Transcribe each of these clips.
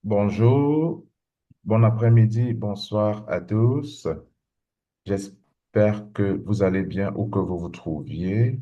Bonjour, bon après-midi, bonsoir à tous. J'espère que vous allez bien où que vous vous trouviez.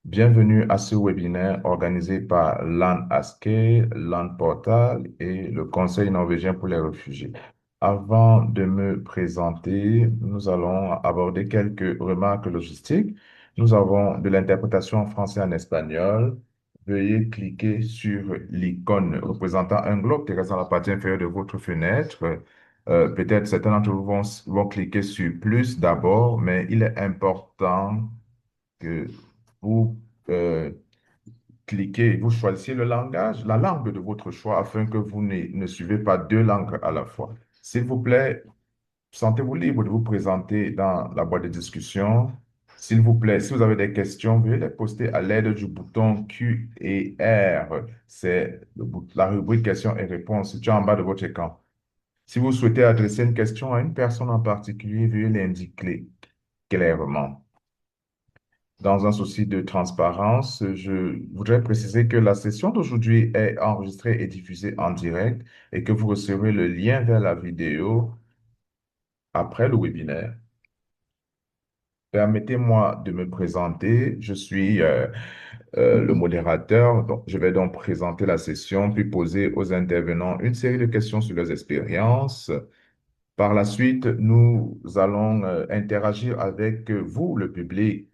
Bienvenue à ce webinaire organisé par Land Aske, Land Portal et le Conseil norvégien pour les réfugiés. Avant de me présenter, nous allons aborder quelques remarques logistiques. Nous avons de l'interprétation en français et en espagnol. Veuillez cliquer sur l'icône représentant un globe terrestre dans la partie inférieure de votre fenêtre. Peut-être certains d'entre vous vont cliquer sur plus d'abord, mais il est important que vous euh, cliquez, vous choisissiez le langage, la langue de votre choix afin que vous ne suivez pas deux langues à la fois. S'il vous plaît, sentez-vous libre de vous présenter dans la boîte de discussion. S'il vous plaît, si vous avez des questions, veuillez les poster à l'aide du bouton Q et R. C'est la rubrique questions et réponses située en bas de votre écran. Si vous souhaitez adresser une question à une personne en particulier, veuillez l'indiquer clairement. Dans un souci de transparence, je voudrais préciser que la session d'aujourd'hui est enregistrée et diffusée en direct et que vous recevrez le lien vers la vidéo après le webinaire. Permettez-moi de me présenter. Je suis le modérateur. Donc, je vais donc présenter la session puis poser aux intervenants une série de questions sur leurs expériences. Par la suite, nous allons interagir avec vous, le public.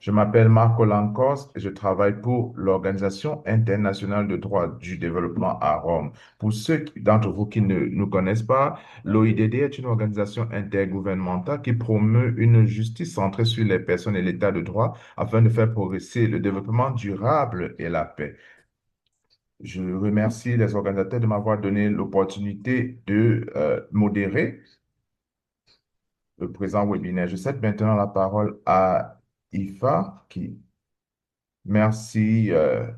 Je m'appelle Marco Lancos et je travaille pour l'Organisation internationale de droit du développement à Rome. Pour ceux d'entre vous qui ne nous connaissent pas, l'OIDD est une organisation intergouvernementale qui promeut une justice centrée sur les personnes et l'état de droit afin de faire progresser le développement durable et la paix. Je remercie les organisateurs de m'avoir donné l'opportunité de modérer le présent webinaire. Je cède maintenant la parole à IFA qui, merci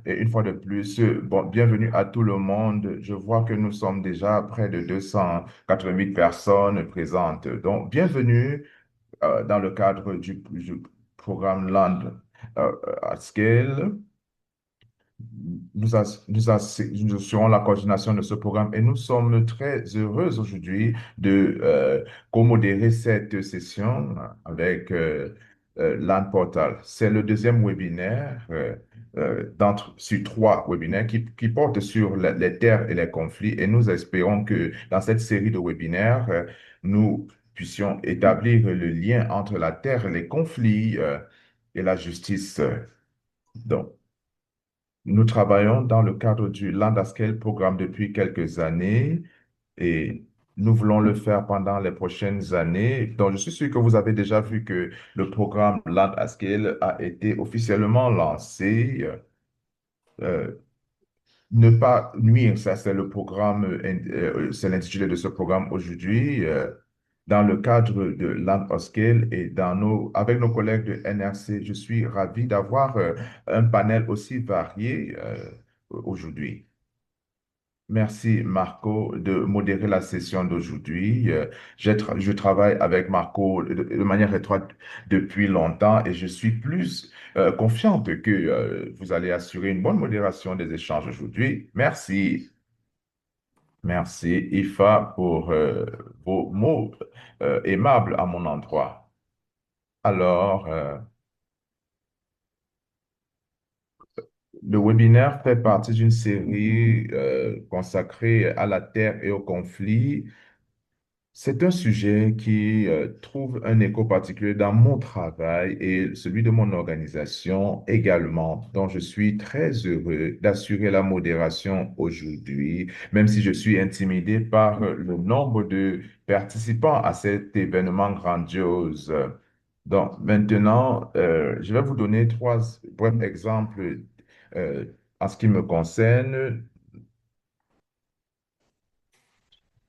et une fois de plus, bon, bienvenue à tout le monde. Je vois que nous sommes déjà près de 288 personnes présentes. Donc, bienvenue dans le cadre du programme Land at Scale. Nous assurons la coordination de ce programme et nous sommes très heureux aujourd'hui de co-modérer cette session avec LAN Portal. C'est le deuxième webinaire sur trois webinaires qui portent sur les terres et les conflits et nous espérons que dans cette série de webinaires, nous puissions établir le lien entre la terre, les conflits et la justice. Donc, nous travaillons dans le cadre du Land at Scale programme depuis quelques années et nous voulons le faire pendant les prochaines années. Donc, je suis sûr que vous avez déjà vu que le programme Land at Scale a été officiellement lancé. Euh, Ne pas nuire, ça c'est le programme, c'est l'intitulé de ce programme aujourd'hui. Dans le cadre de Land at Scale et avec nos collègues de NRC, je suis ravi d'avoir un panel aussi varié aujourd'hui. Merci Marco de modérer la session d'aujourd'hui. Je travaille avec Marco de manière étroite depuis longtemps et je suis plus confiante que vous allez assurer une bonne modération des échanges aujourd'hui. Merci. Merci Ifa pour vos mots aimables à mon endroit. Alors, le webinaire fait partie d'une série consacrée à la terre et au conflit. C'est un sujet qui trouve un écho particulier dans mon travail et celui de mon organisation également, dont je suis très heureux d'assurer la modération aujourd'hui, même si je suis intimidé par le nombre de participants à cet événement grandiose. Donc, maintenant, je vais vous donner trois brefs exemples euh, en ce qui me concerne.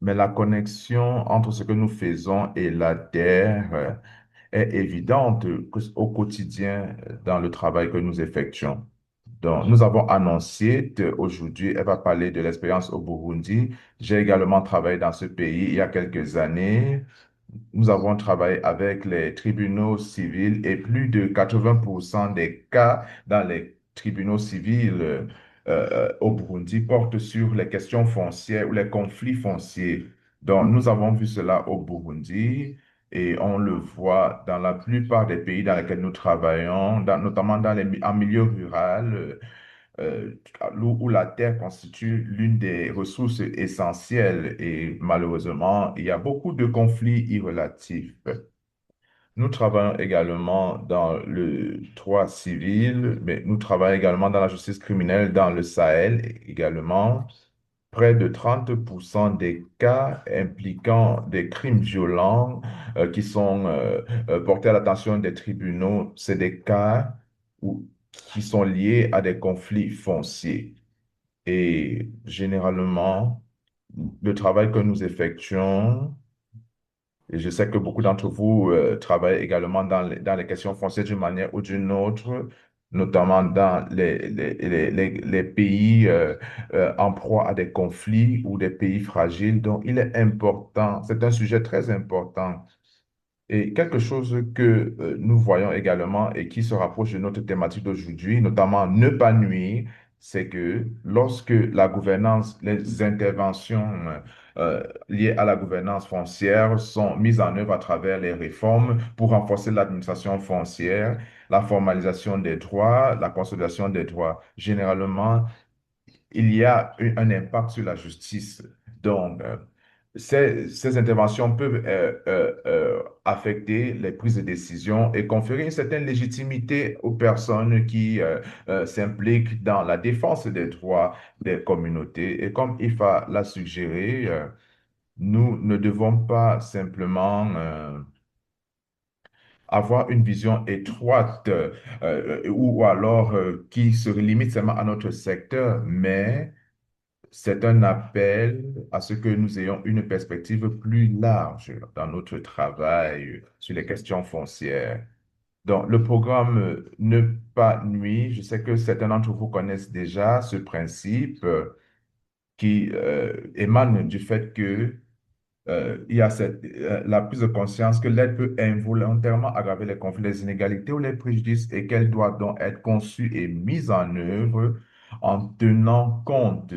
Mais la connexion entre ce que nous faisons et la terre est évidente au quotidien dans le travail que nous effectuons. Donc, nous avons annoncé aujourd'hui, elle va parler de l'expérience au Burundi. J'ai également travaillé dans ce pays il y a quelques années. Nous avons travaillé avec les tribunaux civils et plus de 80% des cas dans les tribunaux civils au Burundi porte sur les questions foncières ou les conflits fonciers. Donc, nous avons vu cela au Burundi et on le voit dans la plupart des pays dans lesquels nous travaillons, notamment en milieu rural, où la terre constitue l'une des ressources essentielles et malheureusement, il y a beaucoup de conflits irrelatifs. Nous travaillons également dans le droit civil, mais nous travaillons également dans la justice criminelle dans le Sahel également. Près de 30% des cas impliquant des crimes violents qui sont portés à l'attention des tribunaux, c'est des cas qui sont liés à des conflits fonciers. Et généralement, le travail que nous effectuons, et je sais que beaucoup d'entre vous travaillent également dans les questions foncières d'une manière ou d'une autre, notamment dans les pays en proie à des conflits ou des pays fragiles. Donc, il est important, c'est un sujet très important et quelque chose que nous voyons également et qui se rapproche de notre thématique d'aujourd'hui, notamment ne pas nuire, c'est que lorsque la gouvernance, les interventions liées à la gouvernance foncière sont mises en œuvre à travers les réformes pour renforcer l'administration foncière, la formalisation des droits, la consolidation des droits, généralement, il y a un impact sur la justice. Donc, ces interventions peuvent affecter les prises de décision et conférer une certaine légitimité aux personnes qui s'impliquent dans la défense des droits des communautés. Et comme IFA l'a suggéré, nous ne devons pas simplement avoir une vision étroite ou alors qui se limite seulement à notre secteur, mais c'est un appel à ce que nous ayons une perspective plus large dans notre travail sur les questions foncières. Donc, le programme Ne pas nuire, je sais que certains d'entre vous connaissent déjà ce principe qui émane du fait que il y a la prise de conscience que l'aide peut involontairement aggraver les conflits, les inégalités ou les préjudices et qu'elle doit donc être conçue et mise en œuvre en tenant compte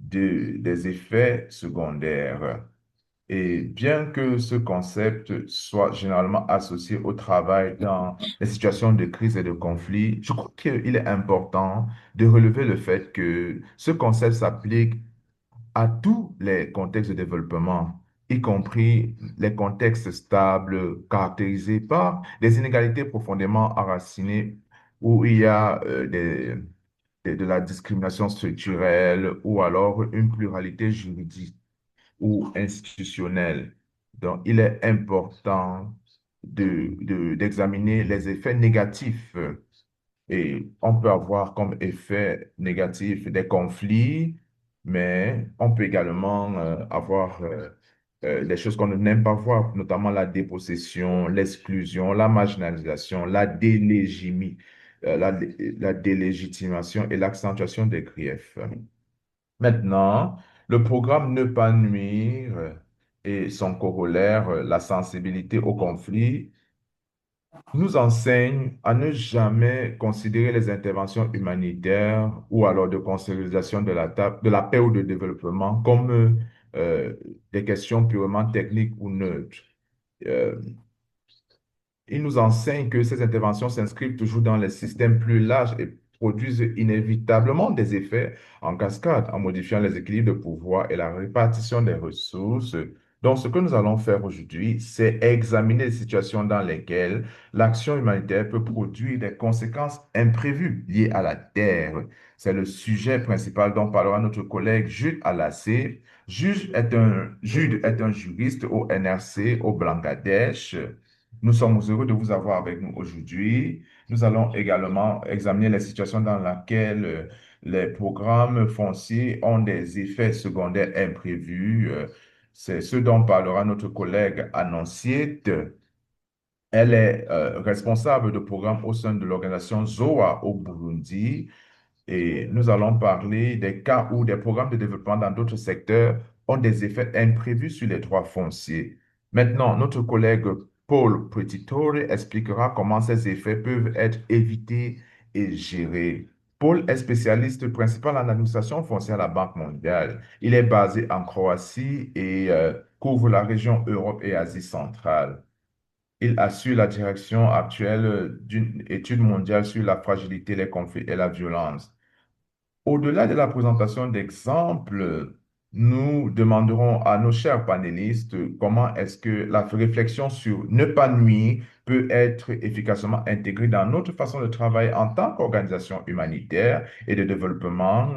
des effets secondaires. Et bien que ce concept soit généralement associé au travail dans les situations de crise et de conflit, je crois qu'il est important de relever le fait que ce concept s'applique à tous les contextes de développement, y compris les contextes stables caractérisés par des inégalités profondément enracinées où il y a de la discrimination structurelle ou alors une pluralité juridique ou institutionnelle. Donc, il est important d'examiner les effets négatifs et on peut avoir comme effet négatif des conflits, mais on peut également avoir des choses qu'on n'aime pas voir, notamment la dépossession, l'exclusion, la marginalisation, la délégitimation et l'accentuation des griefs. Maintenant, le programme Ne pas nuire et son corollaire, la sensibilité au conflit, nous enseigne à ne jamais considérer les interventions humanitaires ou alors de consolidation de la paix ou de développement comme euh, des questions purement techniques ou neutres. Euh, il nous enseigne que ces interventions s'inscrivent toujours dans les systèmes plus larges et produisent inévitablement des effets en cascade en modifiant les équilibres de pouvoir et la répartition des ressources. Donc, ce que nous allons faire aujourd'hui, c'est examiner les situations dans lesquelles l'action humanitaire peut produire des conséquences imprévues liées à la terre. C'est le sujet principal dont parlera notre collègue Jude Alassé. Jude est un juriste au NRC au Bangladesh. Nous sommes heureux de vous avoir avec nous aujourd'hui. Nous allons également examiner les situations dans lesquelles les programmes fonciers ont des effets secondaires imprévus. C'est ce dont parlera notre collègue Annonciette. Elle est responsable de programme au sein de l'organisation ZOA au Burundi. Et nous allons parler des cas où des programmes de développement dans d'autres secteurs ont des effets imprévus sur les droits fonciers. Maintenant, notre collègue Paul Petitore expliquera comment ces effets peuvent être évités et gérés. Paul est spécialiste principal en administration foncière à la Banque mondiale. Il est basé en Croatie et couvre la région Europe et Asie centrale. Il assure la direction actuelle d'une étude mondiale sur la fragilité, les conflits et la violence. Au-delà de la présentation d'exemples, nous demanderons à nos chers panélistes comment est-ce que la réflexion sur ne pas nuire peut être efficacement intégrée dans notre façon de travailler en tant qu'organisation humanitaire et de développement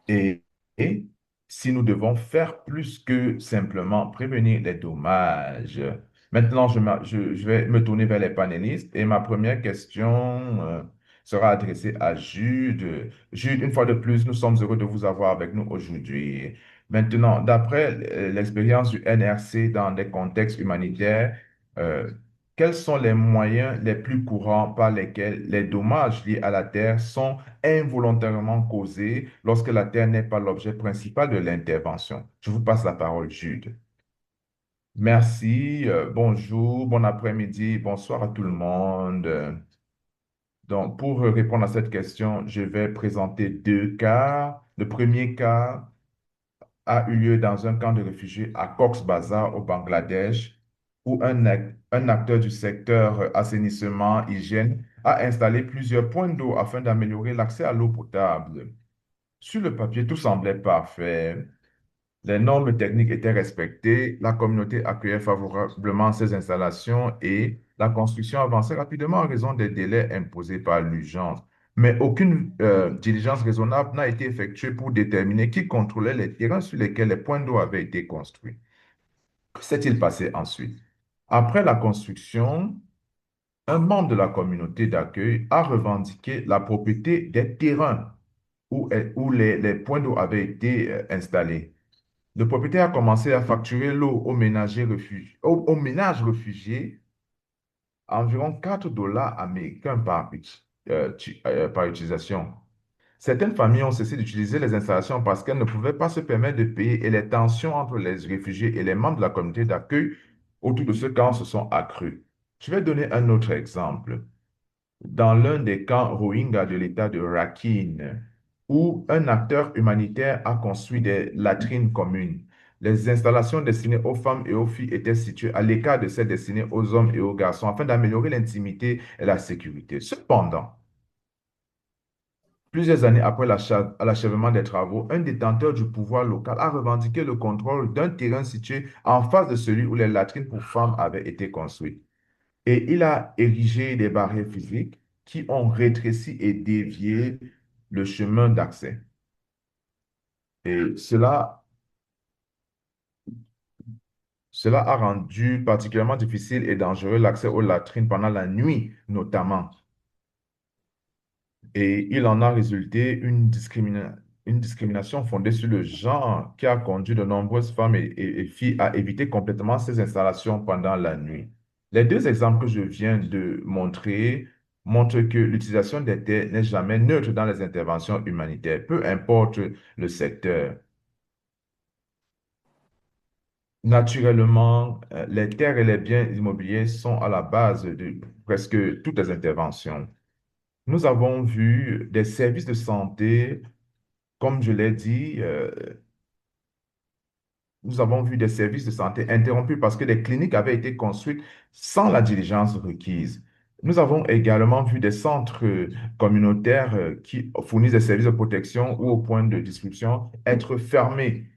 et, et si nous devons faire plus que simplement prévenir les dommages. Maintenant, je vais me tourner vers les panélistes et ma première question sera adressée à Jude. Jude, une fois de plus, nous sommes heureux de vous avoir avec nous aujourd'hui. Maintenant, d'après l'expérience du NRC dans des contextes humanitaires, euh, quels sont les moyens les plus courants par lesquels les dommages liés à la terre sont involontairement causés lorsque la terre n'est pas l'objet principal de l'intervention? Je vous passe la parole, Jude. Merci, bonjour, bon après-midi, bonsoir à tout le monde. Donc, pour répondre à cette question, je vais présenter deux cas. Le premier cas a eu lieu dans un camp de réfugiés à Cox's Bazar au Bangladesh, où un acteur du secteur assainissement, hygiène, a installé plusieurs points d'eau afin d'améliorer l'accès à l'eau potable. Sur le papier, tout semblait parfait. Les normes techniques étaient respectées, la communauté accueillait favorablement ces installations et la construction avançait rapidement en raison des délais imposés par l'urgence. Mais aucune diligence raisonnable n'a été effectuée pour déterminer qui contrôlait les terrains sur lesquels les points d'eau avaient été construits. Que s'est-il passé ensuite? Après la construction, un membre de la communauté d'accueil a revendiqué la propriété des terrains où les points d'eau avaient été installés. Le propriétaire a commencé à facturer l'eau aux ménages réfugiés environ 4 dollars américains par utilisation. Certaines familles ont cessé d'utiliser les installations parce qu'elles ne pouvaient pas se permettre de payer et les tensions entre les réfugiés et les membres de la communauté d'accueil autour de ce camp se sont accrues. Je vais donner un autre exemple dans l'un des camps Rohingyas de l'État de Rakhine, où un acteur humanitaire a construit des latrines communes. Les installations destinées aux femmes et aux filles étaient situées à l'écart de celles destinées aux hommes et aux garçons afin d'améliorer l'intimité et la sécurité. Cependant, plusieurs années après l'achèvement des travaux, un détenteur du pouvoir local a revendiqué le contrôle d'un terrain situé en face de celui où les latrines pour femmes avaient été construites. Et il a érigé des barrières physiques qui ont rétréci et dévié le chemin d'accès. Et cela a rendu particulièrement difficile et dangereux l'accès aux latrines pendant la nuit, notamment. Et il en a résulté une discrimination fondée sur le genre qui a conduit de nombreuses femmes et filles à éviter complètement ces installations pendant la nuit. Les deux exemples que je viens de montrer montrent que l'utilisation des terres n'est jamais neutre dans les interventions humanitaires, peu importe le secteur. Naturellement, les terres et les biens immobiliers sont à la base de presque toutes les interventions. Nous avons vu des services de santé, comme je l'ai dit, nous avons vu des services de santé interrompus parce que des cliniques avaient été construites sans la diligence requise. Nous avons également vu des centres communautaires qui fournissent des services de protection ou au point de distribution être fermés.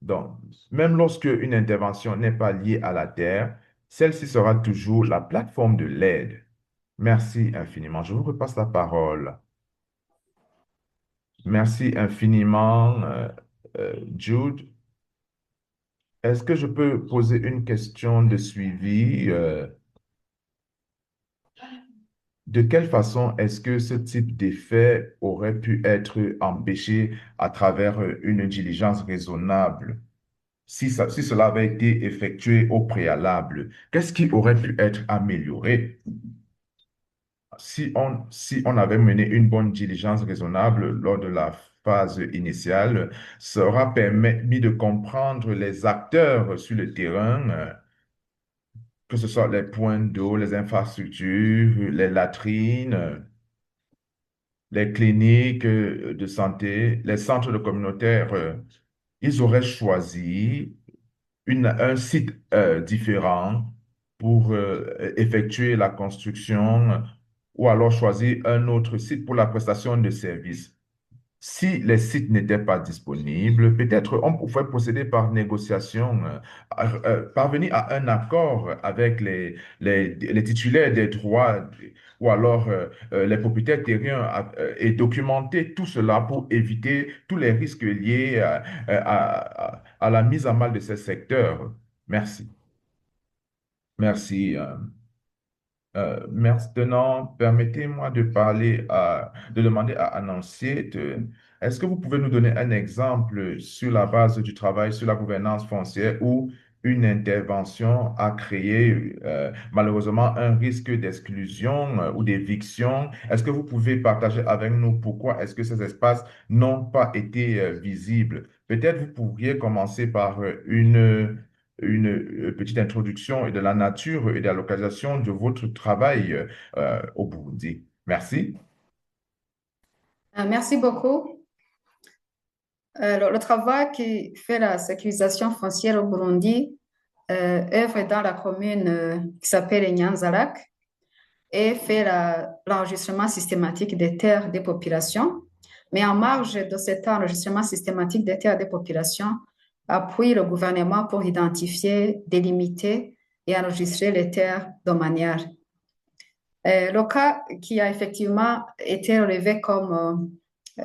Donc, même lorsque une intervention n'est pas liée à la terre, celle-ci sera toujours la plateforme de l'aide. Merci infiniment. Je vous repasse la parole. Merci infiniment, Jude. Est-ce que je peux poser une question de suivi? De quelle façon est-ce que ce type d'effet aurait pu être empêché à travers une diligence raisonnable? Si cela avait été effectué au préalable, qu'est-ce qui aurait pu être amélioré? Si on avait mené une bonne diligence raisonnable lors de la phase initiale, ça aura permis de comprendre les acteurs sur le terrain, que ce soit les points d'eau, les infrastructures, les latrines, les cliniques de santé, les centres de communautaires, ils auraient choisi un site différent pour effectuer la construction ou alors choisir un autre site pour la prestation de services. Si les sites n'étaient pas disponibles, peut-être on pouvait procéder par négociation, parvenir à un accord avec les titulaires des droits ou alors les propriétaires terriens et documenter tout cela pour éviter tous les risques liés à la mise à mal de ces secteurs. Merci. Merci. Maintenant, permettez-moi de demander à Annonciate, est-ce que vous pouvez nous donner un exemple sur la base du travail sur la gouvernance foncière où une intervention a créé malheureusement un risque d'exclusion ou d'éviction? Est-ce que vous pouvez partager avec nous pourquoi est-ce que ces espaces n'ont pas été visibles? Peut-être vous pourriez commencer par une petite introduction et de la nature et de la localisation de votre travail au Burundi. Merci. Merci beaucoup. Le travail qui fait la sécurisation foncière au Burundi œuvre dans la commune qui s'appelle Nyanzalak et fait l'enregistrement systématique des terres des populations. Mais en marge de cet enregistrement systématique des terres des populations, appuie le gouvernement pour identifier, délimiter et enregistrer les terres domaniales. Le cas qui a effectivement été relevé comme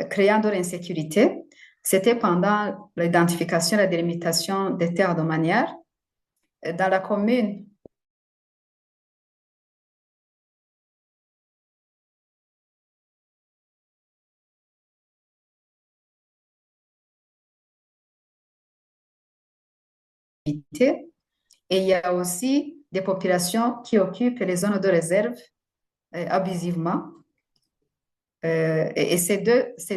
créant de l'insécurité, c'était pendant l'identification et la délimitation des terres domaniales. Dans la commune et il y a aussi des populations qui occupent les zones de réserve abusivement. Et ces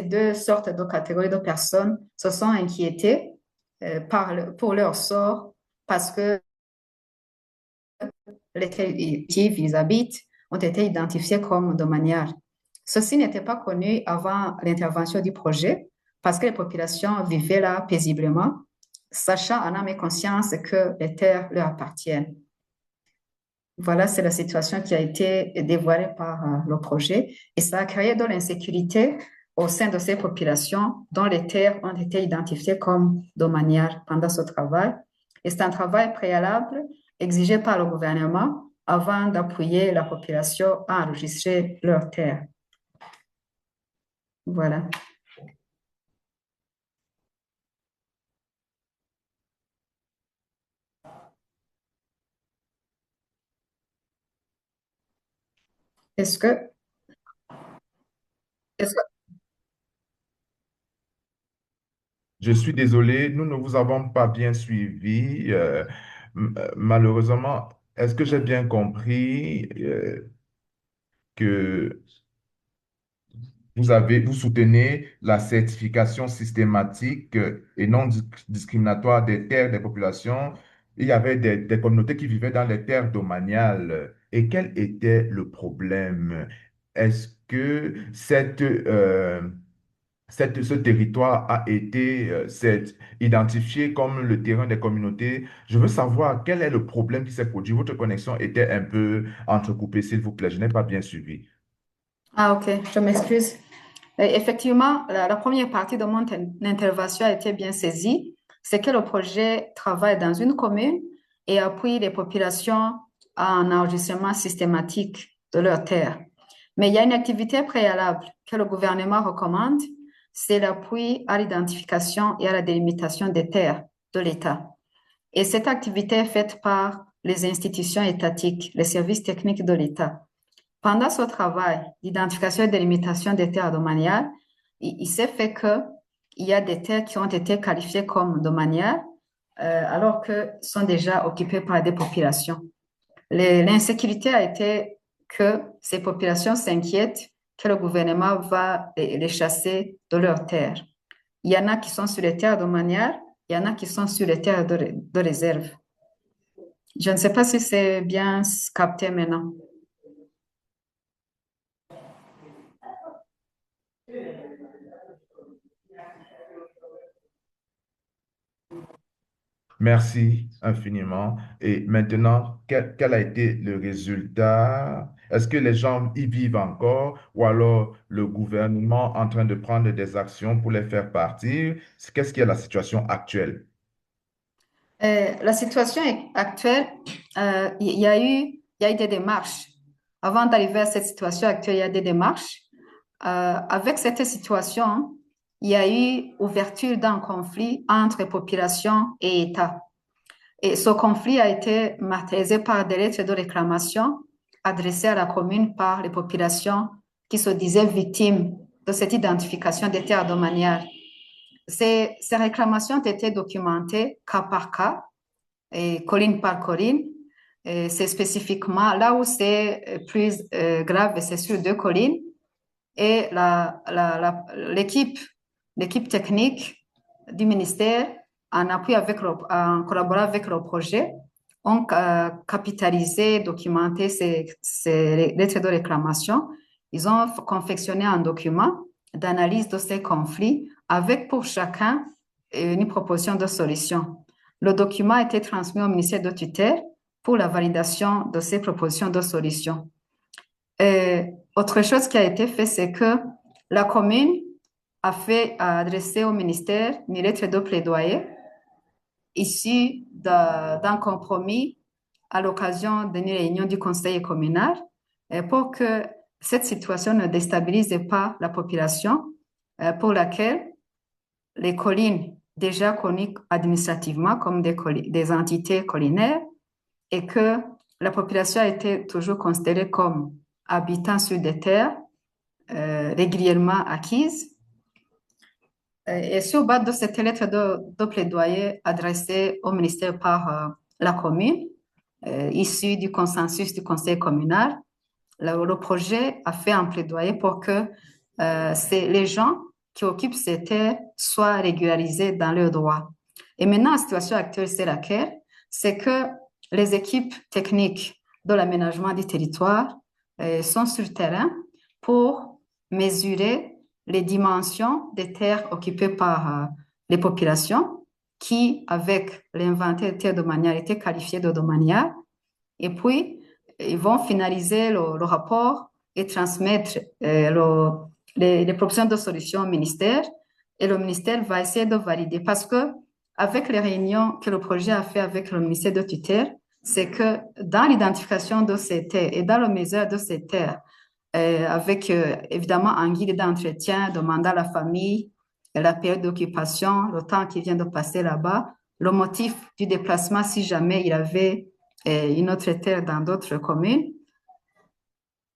deux sortes de catégories de personnes se sont inquiétées pour leur sort parce que les territoires ils habitent ont été identifiés comme domaniales. Ceci n'était pas connu avant l'intervention du projet parce que les populations vivaient là paisiblement, sachant en âme et conscience que les terres leur appartiennent. Voilà, c'est la situation qui a été dévoilée par le projet et ça a créé de l'insécurité au sein de ces populations dont les terres ont été identifiées comme domaniales pendant ce travail. Et c'est un travail préalable exigé par le gouvernement avant d'appuyer la population à enregistrer leurs terres. Voilà. Est-ce que, est-ce que Je suis désolé, nous ne vous avons pas bien suivi. Malheureusement, est-ce que j'ai bien compris que vous soutenez la certification systématique et non discriminatoire des terres des populations? Il y avait des communautés qui vivaient dans les terres domaniales. Et quel était le problème? Est-ce que ce territoire a été identifié comme le terrain des communautés? Je veux savoir quel est le problème qui s'est produit. Votre connexion était un peu entrecoupée, s'il vous plaît. Je n'ai pas bien suivi. Ah, ok, je m'excuse. Effectivement, la première partie de mon intervention a été bien saisie. C'est que le projet travaille dans une commune et appuie les populations en enregistrement systématique de leurs terres. Mais il y a une activité préalable que le gouvernement recommande, c'est l'appui à l'identification et à la délimitation des terres de l'État. Et cette activité est faite par les institutions étatiques, les services techniques de l'État. Pendant ce travail d'identification et de délimitation des terres domaniales, il s'est fait qu'il y a des terres qui ont été qualifiées comme domaniales alors que sont déjà occupées par des populations. L'insécurité a été que ces populations s'inquiètent que le gouvernement va les chasser de leurs terres. Il y en a qui sont sur les terres domaniales, il y en a qui sont sur les terres de réserve. Je ne sais pas si c'est bien capté maintenant. Merci infiniment. Et maintenant, quel a été le résultat? Est-ce que les gens y vivent encore ou alors le gouvernement en train de prendre des actions pour les faire partir? Qu'est-ce qui est la situation actuelle? La situation actuelle, il y a eu des démarches. Avant d'arriver à cette situation actuelle, il y a des démarches. Avec cette situation, il y a eu ouverture d'un conflit entre population et État. Et ce conflit a été matérialisé par des lettres de réclamation adressées à la commune par les populations qui se disaient victimes de cette identification des terres domaniales. Ces réclamations ont été documentées cas par cas et colline par colline. C'est spécifiquement là où c'est plus grave, c'est sur deux collines. Et l'équipe technique du ministère, en collaborant avec le projet, ont capitalisé, documenté ces lettres de réclamation. Ils ont confectionné un document d'analyse de ces conflits avec pour chacun une proposition de solution. Le document a été transmis au ministère de tutelle pour la validation de ces propositions de solution. Et autre chose qui a été fait, c'est que la commune a adressé au ministère une lettre de plaidoyer issue d'un compromis à l'occasion d'une réunion du conseil communal pour que cette situation ne déstabilise pas la population pour laquelle les collines déjà connues administrativement comme des entités collinaires et que la population a été toujours considérée comme habitant sur des terres régulièrement acquises. Et sur base de cette lettre de plaidoyer adressée au ministère par la commune, issue du consensus du conseil communal, le projet a fait un plaidoyer pour que les gens qui occupent ces terres soient régularisés dans leurs droits. Et maintenant, la situation actuelle, c'est laquelle? C'est que les équipes techniques de l'aménagement du territoire sont sur le terrain pour mesurer les dimensions des terres occupées par les populations qui, avec l'inventaire des terres domaniales, étaient qualifiées de domaniales. Et puis, ils vont finaliser le rapport et transmettre les propositions de solutions au ministère. Et le ministère va essayer de valider parce que avec les réunions que le projet a fait avec le ministère de tutelle, c'est que dans l'identification de ces terres et dans le mesure de ces terres, avec évidemment un guide d'entretien demandant à la famille la période d'occupation, le temps qu'il vient de passer là-bas, le motif du déplacement si jamais il avait une autre terre dans d'autres communes.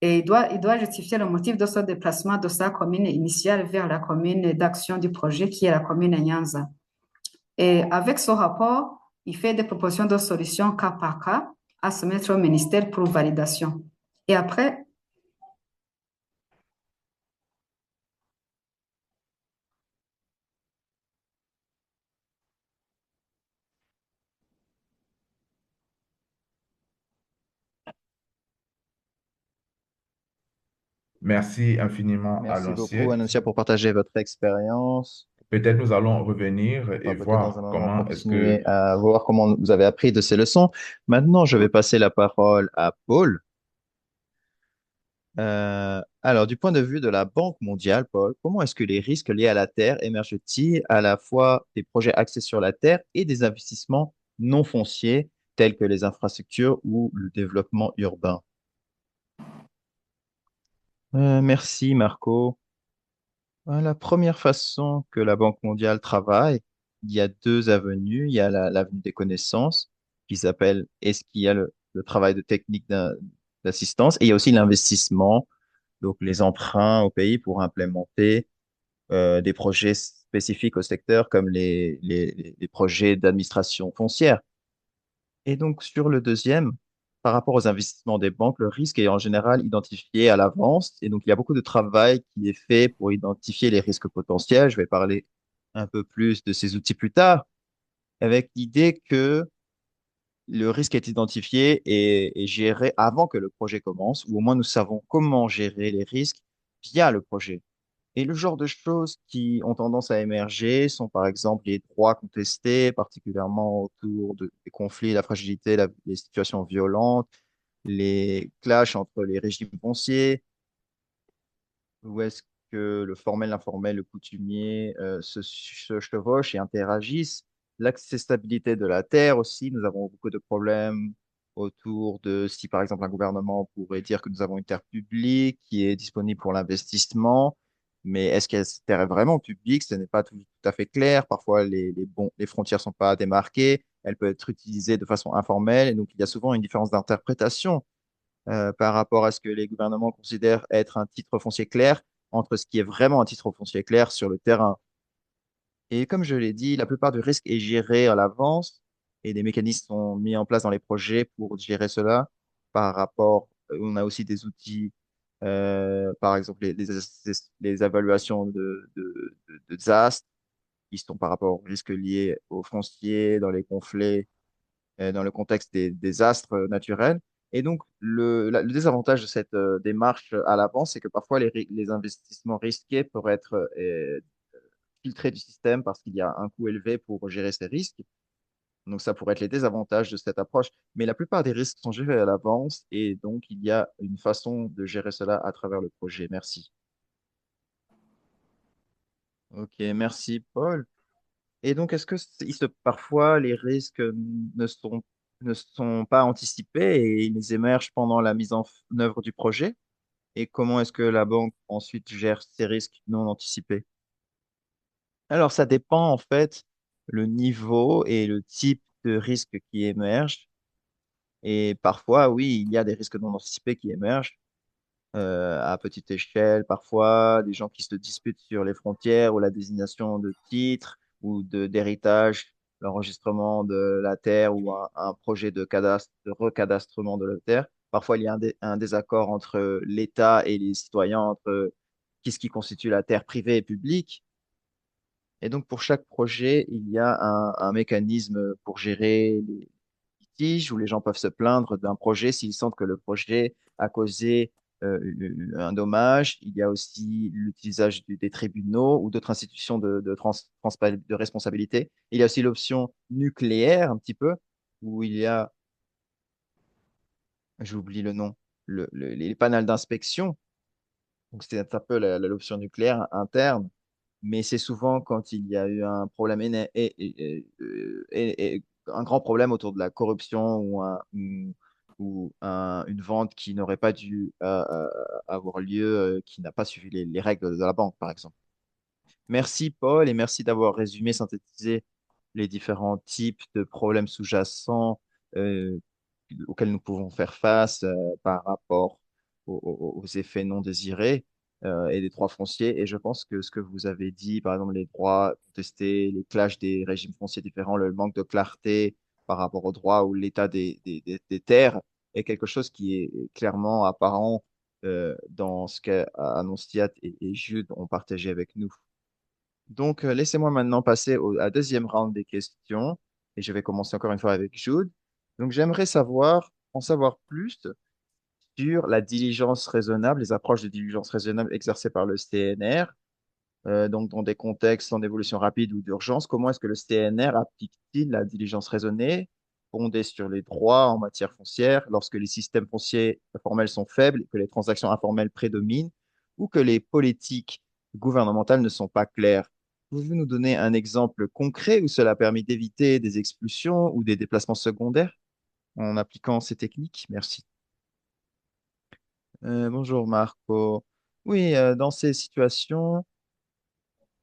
Et il doit justifier le motif de ce déplacement de sa commune initiale vers la commune d'action du projet qui est la commune Nyanza. Et avec ce rapport, il fait des propositions de solutions cas par cas à soumettre au ministère pour validation. Et après, Merci infiniment à Merci beaucoup, l'ancienne. Anousia, pour partager votre expérience. Peut-être nous allons revenir On et va peut-être dans un voir moment comment est-ce que... continuer à voir comment vous avez appris de ces leçons. Maintenant, je vais passer la parole à Paul. Alors, du point de vue de la Banque mondiale, Paul, comment est-ce que les risques liés à la Terre émergent-ils à la fois des projets axés sur la Terre et des investissements non fonciers tels que les infrastructures ou le développement urbain? Merci, Marco. La première façon que la Banque mondiale travaille, il y a deux avenues. Il y a l'avenue des connaissances qui s'appelle est-ce qu'il y a le travail de technique d'assistance et il y a aussi l'investissement, donc les emprunts au pays pour implémenter des projets spécifiques au secteur comme les projets d'administration foncière. Et donc, sur le deuxième, par rapport aux investissements des banques, le risque est en général identifié à l'avance. Et donc, il y a beaucoup de travail qui est fait pour identifier les risques potentiels. Je vais parler un peu plus de ces outils plus tard, avec l'idée que le risque est identifié et géré avant que le projet commence, ou au moins nous savons comment gérer les risques via le projet. Et le genre de choses qui ont tendance à émerger sont par exemple les droits contestés, particulièrement autour des conflits, la fragilité, les situations violentes, les clashs entre les régimes fonciers, où est-ce que le formel, l'informel, le coutumier se chevauchent et interagissent. L'accessibilité de la terre aussi, nous avons beaucoup de problèmes autour de si par exemple un gouvernement pourrait dire que nous avons une terre publique qui est disponible pour l'investissement, mais est-ce que cette terre est vraiment publique? Ce n'est pas tout à fait clair. Parfois, les frontières sont pas démarquées. Elle peut être utilisée de façon informelle. Et donc, il y a souvent une différence d'interprétation par rapport à ce que les gouvernements considèrent être un titre foncier clair entre ce qui est vraiment un titre foncier clair sur le terrain. Et comme je l'ai dit, la plupart du risque est géré à l'avance et des mécanismes sont mis en place dans les projets pour gérer cela par rapport, on a aussi des outils, par exemple les évaluations de désastres qui sont par rapport aux risques liés aux fonciers, dans les conflits dans le contexte des désastres naturels. Et donc, le désavantage de cette démarche à l'avance, c'est que parfois les investissements risqués pourraient être filtrés du système parce qu'il y a un coût élevé pour gérer ces risques. Donc, ça pourrait être les désavantages de cette approche. Mais la plupart des risques sont gérés à l'avance et donc il y a une façon de gérer cela à travers le projet. Merci. Ok, merci Paul. Et donc, parfois les risques ne sont, ne sont pas anticipés et ils émergent pendant la mise en œuvre du projet? Et comment est-ce que la banque ensuite gère ces risques non anticipés? Alors, ça dépend en fait le niveau et le type de risque qui émerge. Et parfois, oui, il y a des risques non anticipés qui émergent à petite échelle, parfois, des gens qui se disputent sur les frontières ou la désignation de titres ou d'héritage, l'enregistrement de la terre ou un projet de recadastrement de la terre. Parfois, il y a un désaccord entre l'État et les citoyens, entre qu'est-ce qui constitue la terre privée et publique. Et donc, pour chaque projet, il y a un mécanisme pour gérer les litiges où les gens peuvent se plaindre d'un projet s'ils sentent que le projet a causé un dommage. Il y a aussi l'utilisation des tribunaux ou d'autres institutions de responsabilité. Il y a aussi l'option nucléaire, un petit peu, où il y a, j'oublie le nom, les panels d'inspection. Donc, c'est un peu l'option nucléaire interne, mais c'est souvent quand il y a eu un problème et un grand problème autour de la corruption ou une vente qui n'aurait pas dû avoir lieu, qui n'a pas suivi les règles de la banque, par exemple. Merci, Paul, et merci d'avoir résumé, synthétisé les différents types de problèmes sous-jacents euh, auxquels nous pouvons faire face par rapport aux effets non désirés et des droits fonciers. Et je pense que ce que vous avez dit, par exemple, les droits contestés, les clashs des régimes fonciers différents, le manque de clarté par rapport aux droits ou l'état des terres est quelque chose qui est clairement apparent dans ce qu'Annonciat et Jude ont partagé avec nous. Donc, laissez-moi maintenant passer à deuxième round des questions et je vais commencer encore une fois avec Jude. Donc, j'aimerais en savoir plus sur la diligence raisonnable, les approches de diligence raisonnable exercées par le CNR, donc dans des contextes en évolution rapide ou d'urgence. Comment est-ce que le CNR applique-t-il la diligence raisonnée fondée sur les droits en matière foncière lorsque les systèmes fonciers formels sont faibles, que les transactions informelles prédominent ou que les politiques gouvernementales ne sont pas claires? Pouvez-vous nous donner un exemple concret où cela a permis d'éviter des expulsions ou des déplacements secondaires en appliquant ces techniques? Merci. Bonjour Marco. Oui, dans ces situations,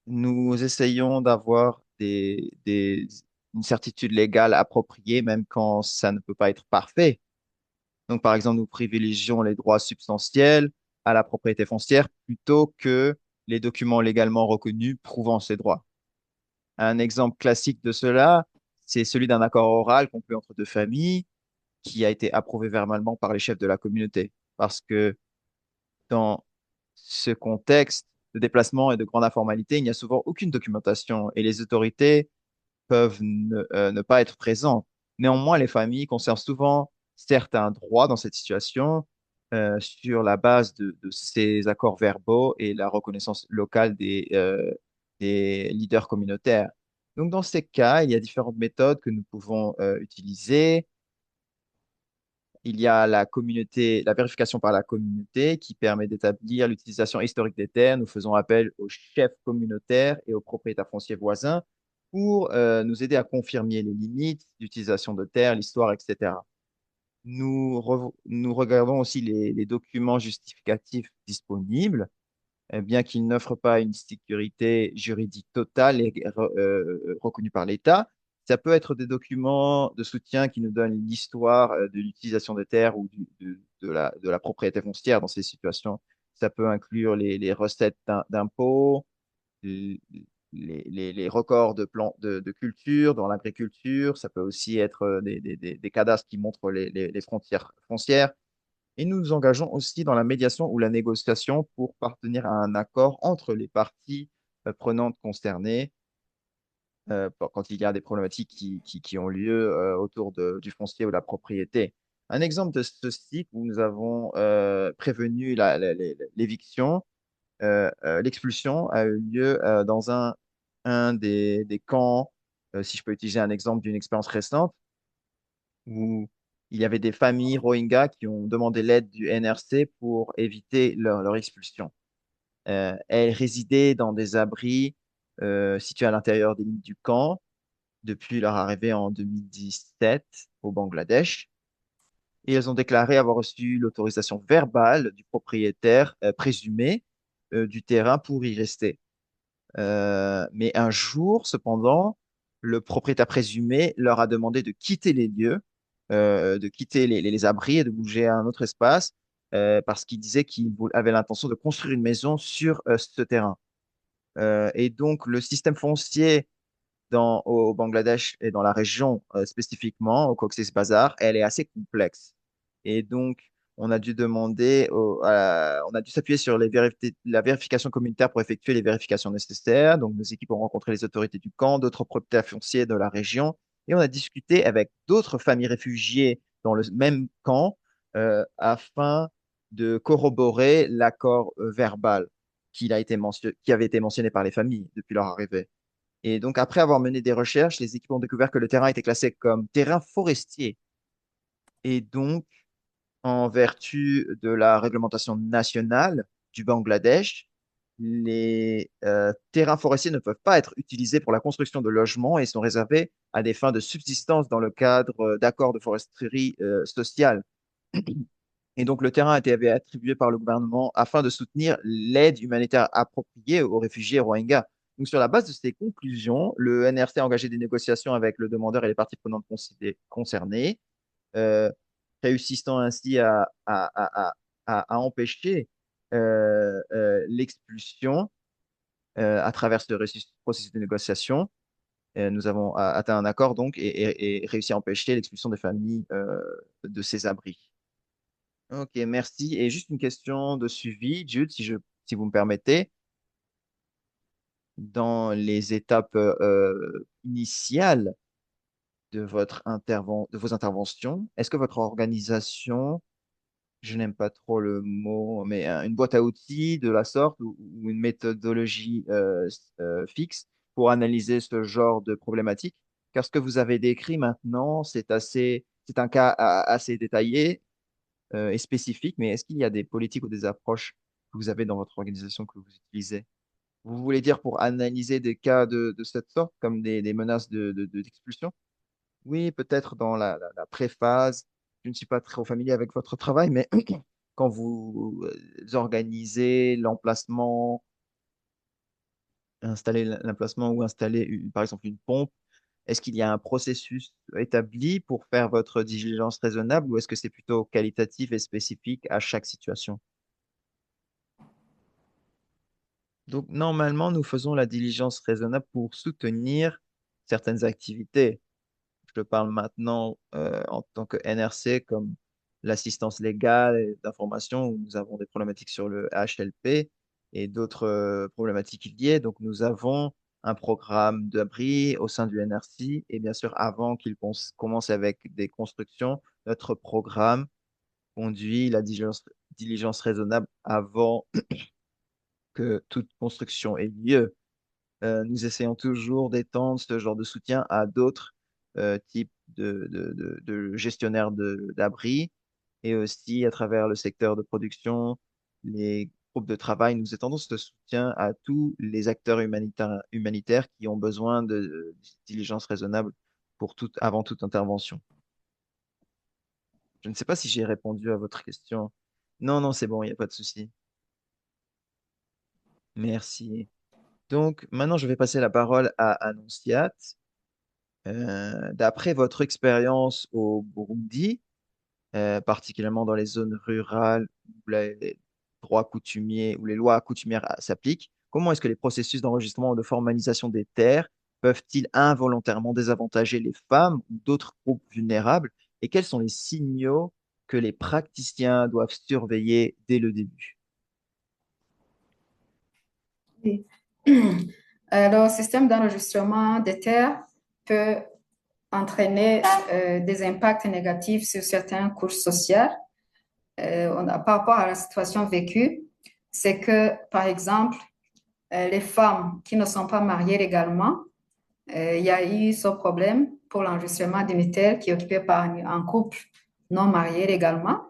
nous essayons d'avoir une certitude légale appropriée, même quand ça ne peut pas être parfait. Donc, par exemple, nous privilégions les droits substantiels à la propriété foncière plutôt que les documents légalement reconnus prouvant ces droits. Un exemple classique de cela, c'est celui d'un accord oral conclu entre deux familles qui a été approuvé verbalement par les chefs de la communauté. Parce que dans ce contexte de déplacement et de grande informalité, il n'y a souvent aucune documentation et les autorités peuvent ne pas être présentes. Néanmoins, les familles conservent souvent certains droits dans cette situation sur la base de ces accords verbaux et la reconnaissance locale des leaders communautaires. Donc, dans ces cas, il y a différentes méthodes que nous pouvons utiliser. Il y a la communauté, la vérification par la communauté qui permet d'établir l'utilisation historique des terres. Nous faisons appel aux chefs communautaires et aux propriétaires fonciers voisins pour nous aider à confirmer les limites d'utilisation de terres, l'histoire, etc. Nous regardons aussi les documents justificatifs disponibles, bien qu'ils n'offrent pas une sécurité juridique totale et reconnue par l'État. Ça peut être des documents de soutien qui nous donnent l'histoire de l'utilisation des terres ou de la propriété foncière dans ces situations. Ça peut inclure les recettes d'impôts, les, les records de plans de culture dans l'agriculture. Ça peut aussi être des cadastres qui montrent les frontières foncières. Et nous nous engageons aussi dans la médiation ou la négociation pour parvenir à un accord entre les parties prenantes concernées quand il y a des problématiques qui ont lieu autour du foncier ou de la propriété. Un exemple de ceci où nous avons prévenu l'éviction, l'expulsion a eu lieu dans un des camps, si je peux utiliser un exemple d'une expérience récente, où il y avait des familles Rohingyas qui ont demandé l'aide du NRC pour éviter leur expulsion. Elles résidaient dans des abris situés à l'intérieur des limites du camp depuis leur arrivée en 2017 au Bangladesh. Et elles ont déclaré avoir reçu l'autorisation verbale du propriétaire présumé du terrain pour y rester. Mais un jour, cependant, le propriétaire présumé leur a demandé de quitter les lieux, de quitter les abris et de bouger à un autre espace parce qu'il disait qu'il avait l'intention de construire une maison sur ce terrain. Et donc, le système foncier au Bangladesh et dans la région spécifiquement, au Cox's Bazar, elle est assez complexe. Et donc, on a dû on a dû s'appuyer sur la vérification communautaire pour effectuer les vérifications nécessaires. Donc, nos équipes ont rencontré les autorités du camp, d'autres propriétaires fonciers de la région, et on a discuté avec d'autres familles réfugiées dans le même camp afin de corroborer l'accord verbal qui avait été mentionné par les familles depuis leur arrivée. Et donc, après avoir mené des recherches, les équipes ont découvert que le terrain était classé comme terrain forestier. Et donc, en vertu de la réglementation nationale du Bangladesh, les terrains forestiers ne peuvent pas être utilisés pour la construction de logements et sont réservés à des fins de subsistance dans le cadre d'accords de foresterie sociale. Et donc, le terrain a été attribué par le gouvernement afin de soutenir l'aide humanitaire appropriée aux réfugiés Rohingyas. Donc, sur la base de ces conclusions, le NRC a engagé des négociations avec le demandeur et les parties prenantes concernées, euh, réussissant ainsi à empêcher l'expulsion à travers ce processus de négociation. Nous avons atteint un accord donc et réussi à empêcher l'expulsion des familles de ces abris. Ok, merci. Et juste une question de suivi, Jude, si vous me permettez. Dans les étapes initiales de vos interventions, est-ce que votre organisation, je n'aime pas trop le mot, mais une boîte à outils de la sorte ou une méthodologie fixe pour analyser ce genre de problématique? Car ce que vous avez décrit maintenant, c'est un cas assez détaillé et spécifique, mais est-ce qu'il y a des politiques ou des approches que vous avez dans votre organisation que vous utilisez? Vous voulez dire pour analyser des cas de cette sorte, comme des menaces d'expulsion? Oui, peut-être dans la préphase. Je ne suis pas très familier avec votre travail, mais quand vous organisez l'emplacement, installer l'emplacement ou installer, par exemple, une pompe, est-ce qu'il y a un processus établi pour faire votre diligence raisonnable ou est-ce que c'est plutôt qualitatif et spécifique à chaque situation? Donc, normalement, nous faisons la diligence raisonnable pour soutenir certaines activités. Je parle maintenant en tant que NRC comme l'assistance légale et d'information où nous avons des problématiques sur le HLP et d'autres problématiques liées. Donc, nous avons un programme d'abri au sein du NRC et bien sûr, avant qu'il commence avec des constructions, notre programme conduit la diligence raisonnable avant que toute construction ait lieu. Nous essayons toujours d'étendre ce genre de soutien à d'autres types de gestionnaires d'abris et aussi à travers le secteur de production, les groupes de travail. Nous étendons ce soutien à tous les acteurs humanitaires qui ont besoin de diligence raisonnable avant toute intervention. Je ne sais pas si j'ai répondu à votre question. Non, non, c'est bon, il n'y a pas de souci. Merci. Donc, maintenant, je vais passer la parole à Annonciate. D'après votre expérience au Burundi, particulièrement dans les zones rurales où les droits coutumiers, où les lois coutumières s'appliquent, comment est-ce que les processus d'enregistrement ou de formalisation des terres peuvent-ils involontairement désavantager les femmes ou d'autres groupes vulnérables? Et quels sont les signaux que les praticiens doivent surveiller dès le début? Oui. Le système d'enregistrement des terres peut entraîner des impacts négatifs sur certaines couches sociales. Par rapport à la situation vécue, c'est que, par exemple, les femmes qui ne sont pas mariées légalement, il y a eu ce problème pour l'enregistrement d'unitaire qui est occupé par un couple non marié légalement.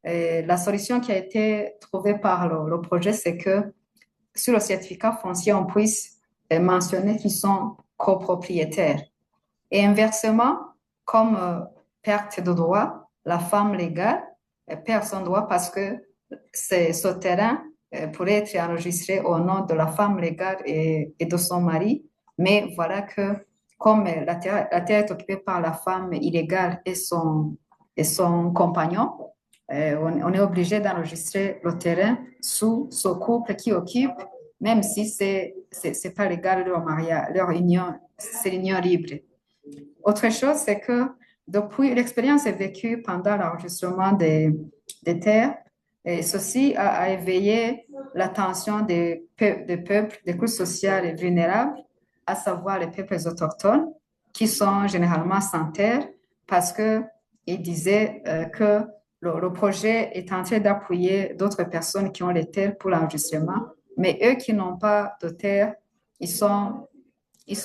La solution qui a été trouvée par le projet, c'est que sur le certificat foncier, on puisse mentionner qu'ils sont copropriétaires. Et inversement, comme perte de droit, la femme légale perd son droit parce que ce terrain pourrait être enregistré au nom de la femme légale et de son mari. Mais voilà que comme la terre est occupée par la femme illégale et son compagnon, on est obligé d'enregistrer le terrain sous ce couple qui occupe, même si c'est pas légal leur mariage, leur union, c'est l'union libre. Autre chose, c'est que depuis l'expérience vécue pendant l'enregistrement des terres, et ceci a éveillé l'attention des peuples, des couches sociales vulnérables, à savoir les peuples autochtones, qui sont généralement sans terre, parce qu'ils disaient que le projet est en train d'appuyer d'autres personnes qui ont les terres pour l'enregistrement, mais eux qui n'ont pas de terre, ils sont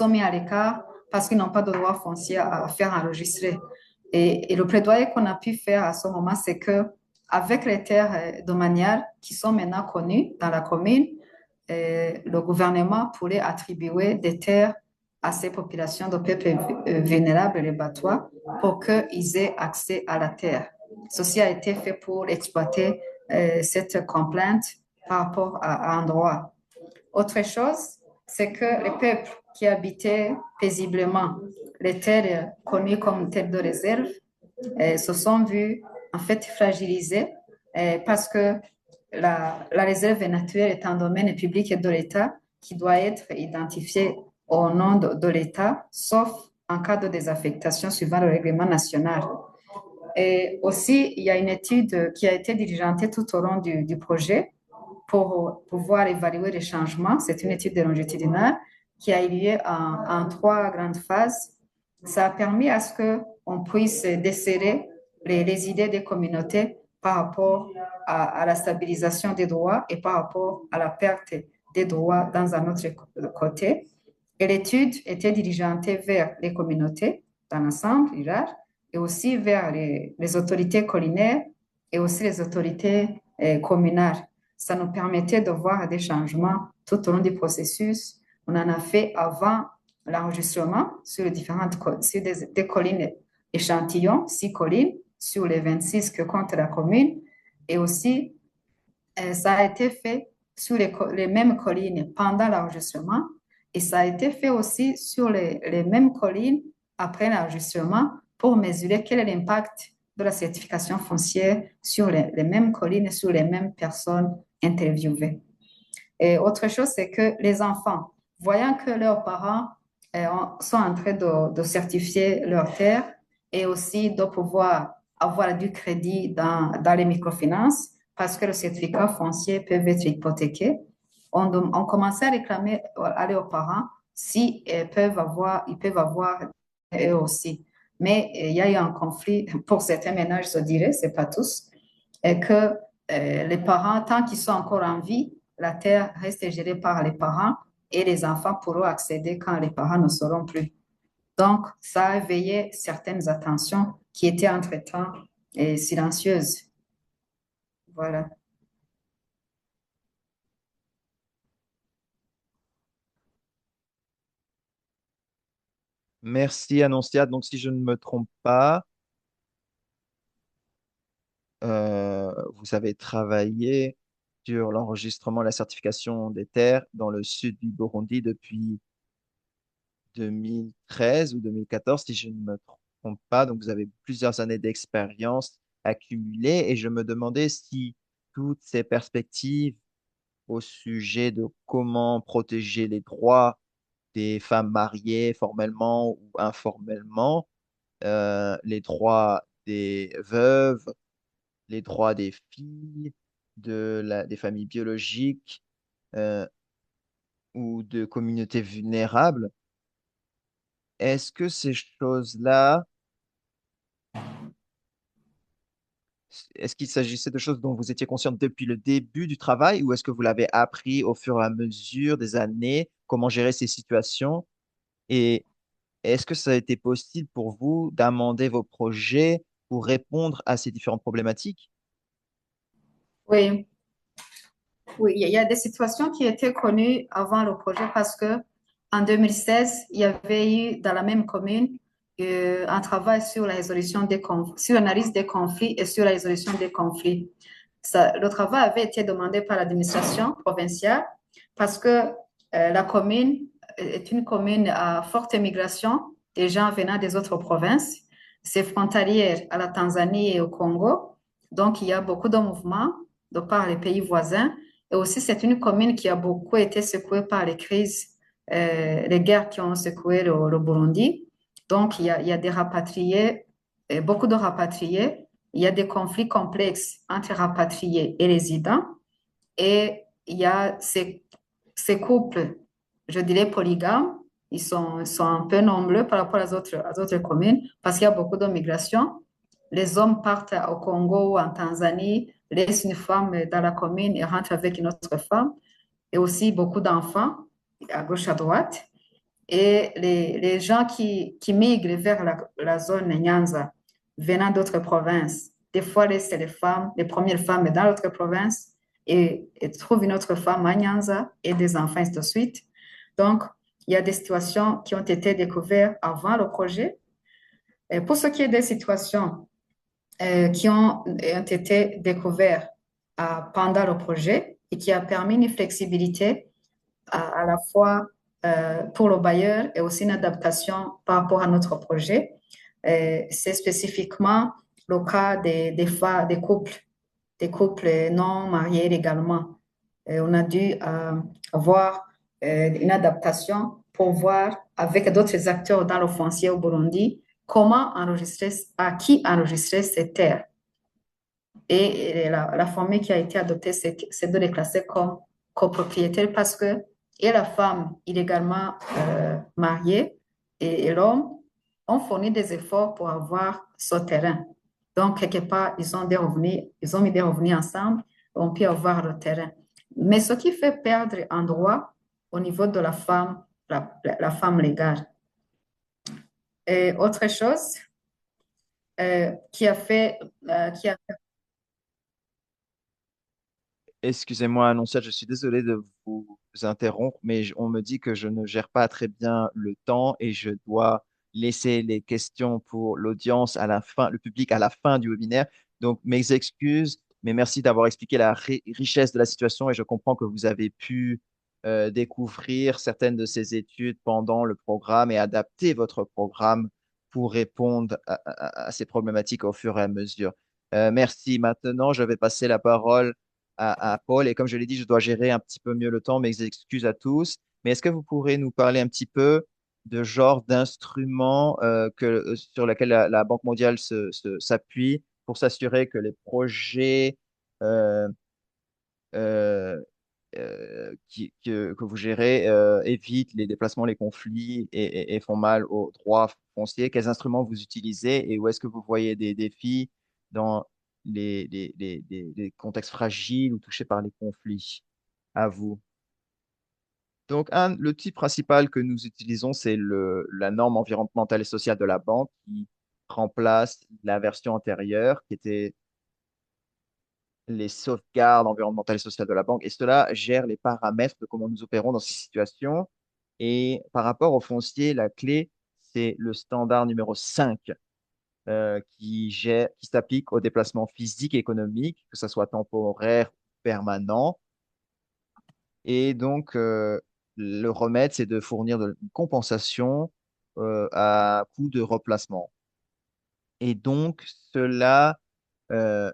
mis à l'écart parce qu'ils n'ont pas de droit foncier à faire enregistrer. Et le plaidoyer qu'on a pu faire à ce moment, c'est que avec les terres domaniales qui sont maintenant connues dans la commune, le gouvernement pourrait attribuer des terres à ces populations de peuples vulnérables, les Batois, pour qu'ils aient accès à la terre. Ceci a été fait pour exploiter cette complainte par rapport à un droit. Autre chose, c'est que les peuples qui habitaient paisiblement les terres connues comme terres de réserve se sont vus en fait fragilisés parce que la réserve naturelle est un domaine public et de l'État qui doit être identifié au nom de l'État, sauf en cas de désaffectation suivant le règlement national. Et aussi, il y a une étude qui a été diligentée tout au long du projet pour pouvoir évaluer les changements. C'est une étude de longitudinale qui a eu lieu en trois grandes phases. Ça a permis à ce qu'on puisse desserrer les idées des communautés par rapport à la stabilisation des droits et par rapport à la perte des droits dans un autre côté. Et l'étude était diligentée vers les communautés dans l'ensemble, et aussi vers les autorités collinaires et aussi les autorités communales. Ça nous permettait de voir des changements tout au long du processus. On en a fait avant l'enregistrement sur sur des collines échantillons, 6 collines sur les 26 que compte la commune. Et aussi, ça a été fait sur les mêmes collines pendant l'enregistrement et ça a été fait aussi sur les mêmes collines après l'enregistrement pour mesurer quel est l'impact de la certification foncière sur les mêmes collines et sur les mêmes personnes interviewées. Et autre chose, c'est que les enfants, voyant que leurs parents sont en train de certifier leurs terres et aussi de pouvoir avoir du crédit dans les microfinances, parce que le certificat foncier peut être hypothéqué, on commençait à réclamer à leurs parents si ils peuvent avoir eux aussi. Mais il y a eu un conflit pour certains ménages, je dirais, c'est pas tous, et que les parents, tant qu'ils sont encore en vie, la terre reste gérée par les parents et les enfants pourront accéder quand les parents ne seront plus. Donc, ça a éveillé certaines attentions qui étaient entre-temps silencieuses. Voilà. Merci, Annonciate. Donc, si je ne me trompe pas, vous avez travaillé sur l'enregistrement et la certification des terres dans le sud du Burundi depuis 2013 ou 2014, si je ne me trompe pas. Donc, vous avez plusieurs années d'expérience accumulées et je me demandais si toutes ces perspectives au sujet de comment protéger les droits des femmes mariées formellement ou informellement, les droits des veuves, les droits des filles, des familles biologiques euh, ou de communautés vulnérables. Est-ce que ces choses-là, est-ce qu'il s'agissait de choses dont vous étiez consciente depuis le début du travail ou est-ce que vous l'avez appris au fur et à mesure des années, comment gérer ces situations? Et est-ce que ça a été possible pour vous d'amender vos projets pour répondre à ces différentes problématiques? Oui, oui, il y a des situations qui étaient connues avant le projet parce que en 2016, il y avait eu dans la même commune un travail sur la résolution des conflits, sur l'analyse des conflits et sur la résolution des conflits. Le travail avait été demandé par l'administration provinciale parce que la commune est une commune à forte migration des gens venant des autres provinces. C'est frontalière à la Tanzanie et au Congo. Donc, il y a beaucoup de mouvements de par les pays voisins. Et aussi, c'est une commune qui a beaucoup été secouée par les crises, les guerres qui ont secoué le Burundi. Donc, il y a des rapatriés, beaucoup de rapatriés. Il y a des conflits complexes entre rapatriés et résidents. Et il y a ces couples, je dirais polygames, sont un peu nombreux par rapport aux autres communes parce qu'il y a beaucoup de migration. Les hommes partent au Congo ou en Tanzanie, laissent une femme dans la commune et rentrent avec une autre femme. Et aussi beaucoup d'enfants à gauche, à droite. Et les gens qui migrent vers la zone Nyanza, venant d'autres provinces, des fois laissent les femmes, les premières femmes dans l'autre province et trouvent une autre femme à Nyanza et des enfants, et ainsi de suite. Donc, il y a des situations qui ont été découvertes avant le projet. Et pour ce qui est des situations ont été découvertes pendant le projet et qui a permis une flexibilité à la fois pour le bailleur et aussi une adaptation par rapport à notre projet. C'est spécifiquement le cas des couples non mariés légalement. On a dû avoir une adaptation pour voir avec d'autres acteurs dans le foncier au Burundi comment enregistrer, à qui enregistrer ces terres. Et la formule qui a été adoptée, c'est de les classer comme copropriétaires parce que et la femme illégalement mariée et l'homme ont fourni des efforts pour avoir ce terrain. Donc, quelque part, ils ont mis des revenus ensemble, on peut avoir le terrain. Mais ce qui fait perdre un droit au niveau de la femme, la femme légale. Et autre chose qui a Excusez-moi, Annonciate, je suis désolé de vous interrompre, mais on me dit que je ne gère pas très bien le temps et je dois laisser les questions pour l'audience à la fin, le public à la fin du webinaire. Donc, mes excuses, mais merci d'avoir expliqué la richesse de la situation et je comprends que vous avez pu découvrir certaines de ces études pendant le programme et adapter votre programme pour répondre à ces problématiques au fur et à mesure. Merci. Maintenant, je vais passer la parole à Paul. Et comme je l'ai dit, je dois gérer un petit peu mieux le temps. Mes excuses à tous. Mais est-ce que vous pourrez nous parler un petit peu de genre d'instruments sur lesquels la Banque mondiale s'appuie pour s'assurer que les projets euh, euh, que vous gérez évitent les déplacements, les conflits et font mal aux droits fonciers? Quels instruments vous utilisez et où est-ce que vous voyez des défis dans les contextes fragiles ou touchés par les conflits. À vous. Donc, l'outil principal que nous utilisons, c'est la norme environnementale et sociale de la banque qui remplace la version antérieure qui était les sauvegardes environnementales et sociales de la banque. Et cela gère les paramètres de comment nous opérons dans ces situations. Et par rapport au foncier, la clé, c'est le standard numéro 5 qui s'applique aux déplacements physiques et économiques, que ce soit temporaire ou permanent. Et donc, le remède, c'est de fournir une compensation à coût de replacement. Et donc, cela euh,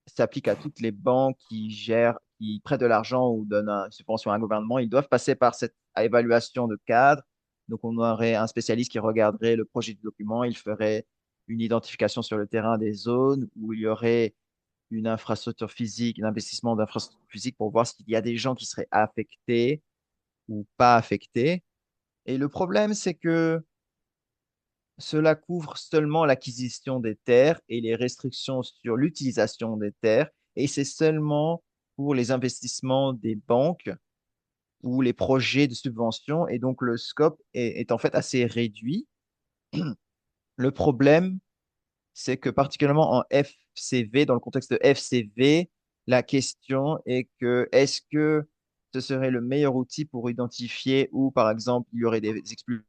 s'applique à toutes les banques qui prêtent de l'argent ou donnent une subvention à un gouvernement. Ils doivent passer par cette évaluation de cadre. Donc, on aurait un spécialiste qui regarderait le projet du document. Il ferait une identification sur le terrain des zones où il y aurait une infrastructure physique, un investissement d'infrastructure physique pour voir s'il y a des gens qui seraient affectés ou pas affectés. Et le problème, c'est que cela couvre seulement l'acquisition des terres et les restrictions sur l'utilisation des terres, et c'est seulement pour les investissements des banques ou les projets de subvention, et donc le scope est en fait assez réduit. Le problème, c'est que particulièrement en FCV, dans le contexte de FCV, la question est que est-ce que ce serait le meilleur outil pour identifier où, par exemple, il y aurait des expulsions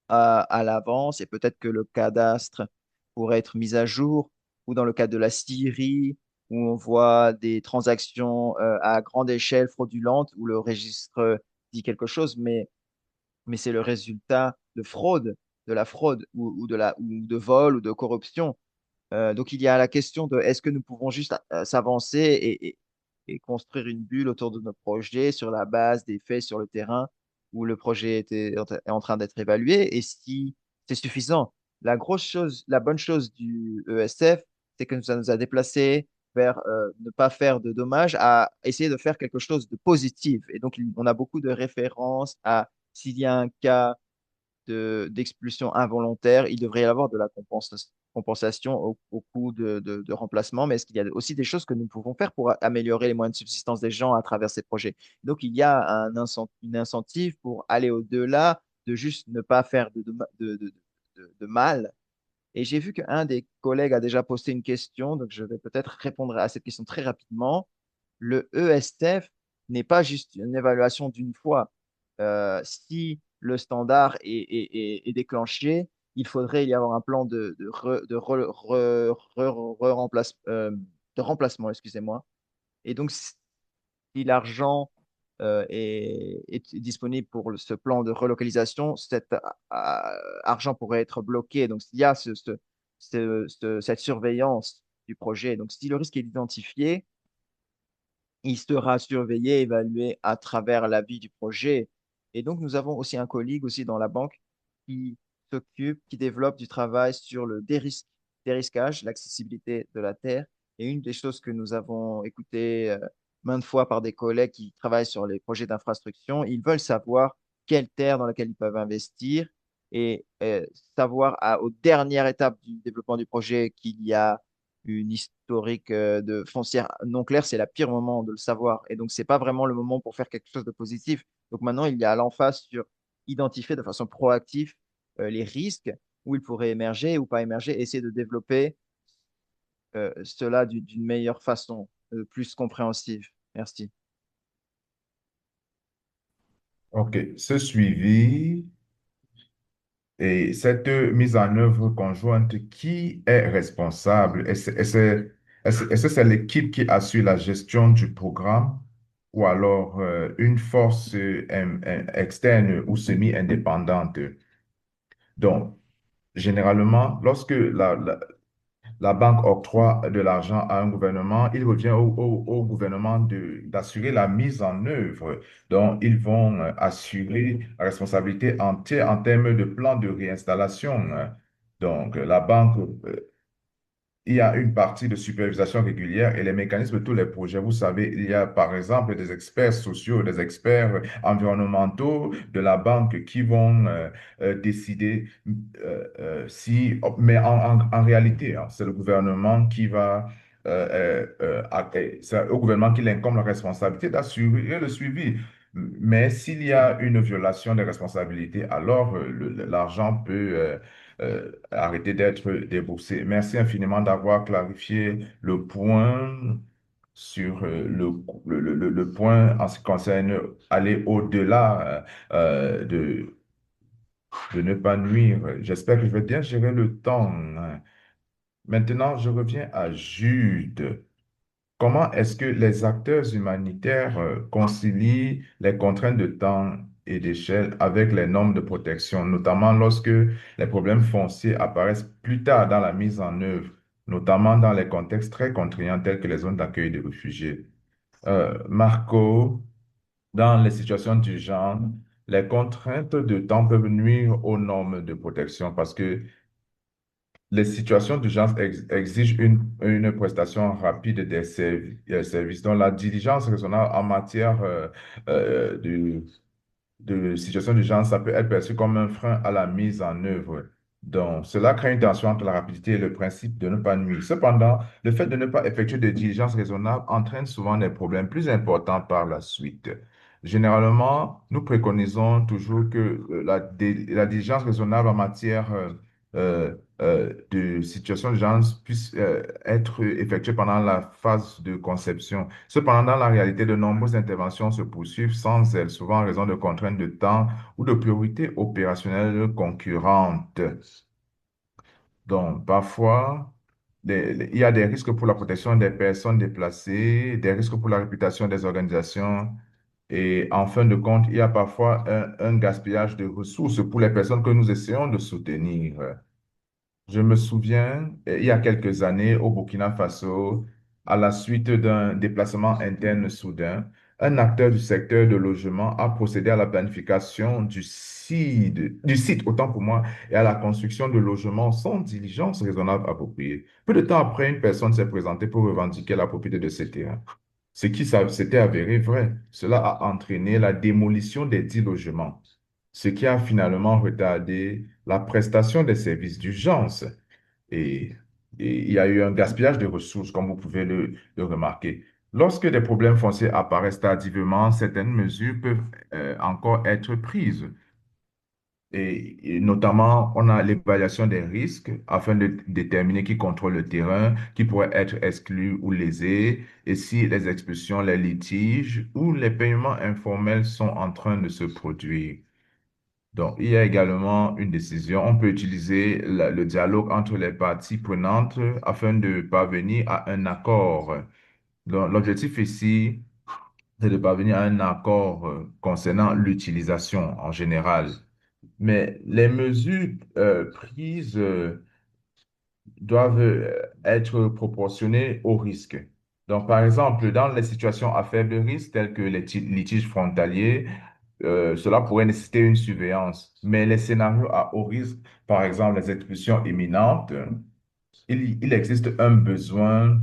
à l'avance et peut-être que le cadastre pourrait être mis à jour, ou dans le cas de la Syrie, où on voit des transactions à grande échelle fraudulantes, où le registre dit quelque chose, mais c'est le résultat de fraude, de la fraude ou de vol ou de corruption. Donc, il y a la question de est-ce que nous pouvons juste s'avancer et construire une bulle autour de notre projet sur la base des faits sur le terrain où le projet est en train d'être évalué et si c'est suffisant. La grosse chose, la bonne chose du ESF, c'est que ça nous a déplacé vers ne pas faire de dommages à essayer de faire quelque chose de positif. Et donc, on a beaucoup de références à s'il y a un cas d'expulsion involontaire, il devrait y avoir de la compensation au coût de remplacement, mais est-ce qu'il y a aussi des choses que nous pouvons faire pour améliorer les moyens de subsistance des gens à travers ces projets? Donc, il y a une incentive pour aller au-delà de juste ne pas faire de mal. Et j'ai vu qu'un des collègues a déjà posté une question, donc je vais peut-être répondre à cette question très rapidement. Le ESF n'est pas juste une évaluation d'une fois. Si le standard est déclenché, il faudrait y avoir un plan de remplacement, excusez-moi. Et donc, si l'argent est disponible pour ce plan de relocalisation, cet argent pourrait être bloqué. Donc, s'il y a cette surveillance du projet, donc si le risque est identifié, il sera surveillé, évalué à travers la vie du projet. Et donc, nous avons aussi un collègue aussi dans la banque qui qui développe du travail sur le dérisquage, l'accessibilité de la terre. Et une des choses que nous avons écoutées maintes fois par des collègues qui travaillent sur les projets d'infrastructure, ils veulent savoir quelle terre dans laquelle ils peuvent investir et savoir aux dernières étapes du développement du projet qu'il y a une historique de foncière non claire, c'est la pire moment de le savoir. Et donc, c'est pas vraiment le moment pour faire quelque chose de positif. Donc maintenant, il y a l'emphase sur identifier de façon proactive les risques où ils pourraient émerger ou pas émerger, essayer de développer cela d'une meilleure façon, plus compréhensive. Merci. OK. Ce suivi et cette mise en œuvre conjointe, qui est responsable? Est-ce que c'est l'équipe qui assure la gestion du programme ou alors une force externe ou semi-indépendante? Donc, généralement, lorsque la banque octroie de l'argent à un gouvernement, il revient au gouvernement d'assurer la mise en œuvre. Donc, ils vont assurer la responsabilité entière en termes de plan de réinstallation. Donc, la banque il y a une partie de supervision régulière et les mécanismes de tous les projets. Vous savez, il y a par exemple des experts sociaux, des experts environnementaux de la banque qui vont décider si, mais en réalité, hein, c'est le gouvernement qui va, c'est au gouvernement qu'il incombe la responsabilité d'assurer le suivi. Mais s'il y a une violation des responsabilités, alors l'argent peut arrêter d'être déboursé. Merci infiniment d'avoir clarifié le point sur le point en ce qui concerne aller au-delà de ne pas nuire. J'espère que je vais bien gérer le temps. Maintenant, je reviens à Jude. Comment est-ce que les acteurs humanitaires concilient les contraintes de temps et d'échelle avec les normes de protection, notamment lorsque les problèmes fonciers apparaissent plus tard dans la mise en œuvre, notamment dans les contextes très contraignants tels que les zones d'accueil de réfugiés? Marco, dans les situations du genre, les contraintes de temps peuvent nuire aux normes de protection parce que les situations d'urgence exigent une prestation rapide des services. Donc, la diligence raisonnable en matière de situation d'urgence, ça peut être perçu comme un frein à la mise en œuvre. Donc, cela crée une tension entre la rapidité et le principe de ne pas nuire. Cependant, le fait de ne pas effectuer de diligence raisonnable entraîne souvent des problèmes plus importants par la suite. Généralement, nous préconisons toujours que la diligence raisonnable en matière de situation d'urgence puisse être effectuée pendant la phase de conception. Cependant, dans la réalité, de nombreuses interventions se poursuivent sans elles, souvent en raison de contraintes de temps ou de priorités opérationnelles concurrentes. Donc, parfois, il y a des risques pour la protection des personnes déplacées, des risques pour la réputation des organisations. Et en fin de compte, il y a parfois un gaspillage de ressources pour les personnes que nous essayons de soutenir. Je me souviens, il y a quelques années, au Burkina Faso, à la suite d'un déplacement interne soudain, un acteur du secteur de logement a procédé à la planification du site, autant pour moi, et à la construction de logements sans diligence raisonnable appropriée. Peu de temps après, une personne s'est présentée pour revendiquer la propriété de ces terrains. Ce qui s'était avéré vrai. Cela a entraîné la démolition des 10 logements, ce qui a finalement retardé la prestation des services d'urgence. Et, et il y a eu un gaspillage de ressources, comme vous pouvez le remarquer. Lorsque des problèmes fonciers apparaissent tardivement, certaines mesures peuvent encore être prises. Et notamment, on a l'évaluation des risques afin de déterminer qui contrôle le terrain, qui pourrait être exclu ou lésé, et si les expulsions, les litiges ou les paiements informels sont en train de se produire. Donc, il y a également une décision. On peut utiliser le dialogue entre les parties prenantes afin de parvenir à un accord. Donc, l'objectif ici, c'est de parvenir à un accord concernant l'utilisation en général. Mais les mesures prises doivent être proportionnées au risque. Donc, par exemple, dans les situations à faible risque, telles que les litiges frontaliers, cela pourrait nécessiter une surveillance. Mais les scénarios à haut risque, par exemple les expulsions imminentes, il existe un besoin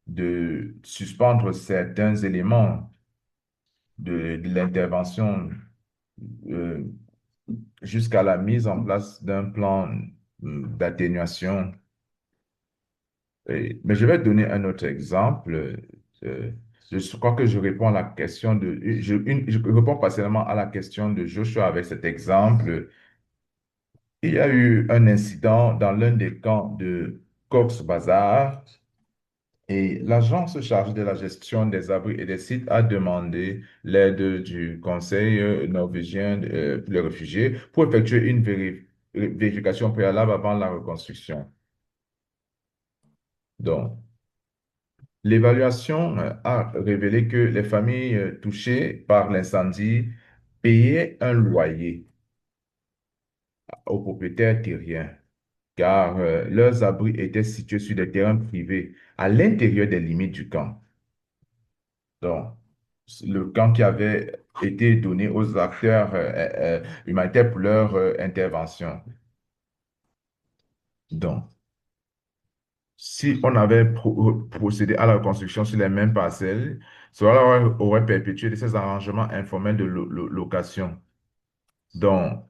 de suspendre certains éléments de l'intervention euh, jusqu'à la mise en place d'un plan d'atténuation. Mais je vais donner un autre exemple. Euh, je crois que je réponds à la question je réponds partiellement à la question de Joshua avec cet exemple. Il y a eu un incident dans l'un des camps de Cox's Bazar et l'agence chargée de la gestion des abris et des sites a demandé l'aide du Conseil norvégien pour les réfugiés pour effectuer une vérification préalable avant la reconstruction. Donc, l'évaluation a révélé que les familles touchées par l'incendie payaient un loyer aux propriétaires terriens, car leurs abris étaient situés sur des terrains privés à l'intérieur des limites du camp. Donc, le camp qui avait été donné aux acteurs humanitaires pour leur intervention. Donc, Si on avait procédé à la reconstruction sur les mêmes parcelles, cela aurait perpétué ces arrangements informels de location. Donc,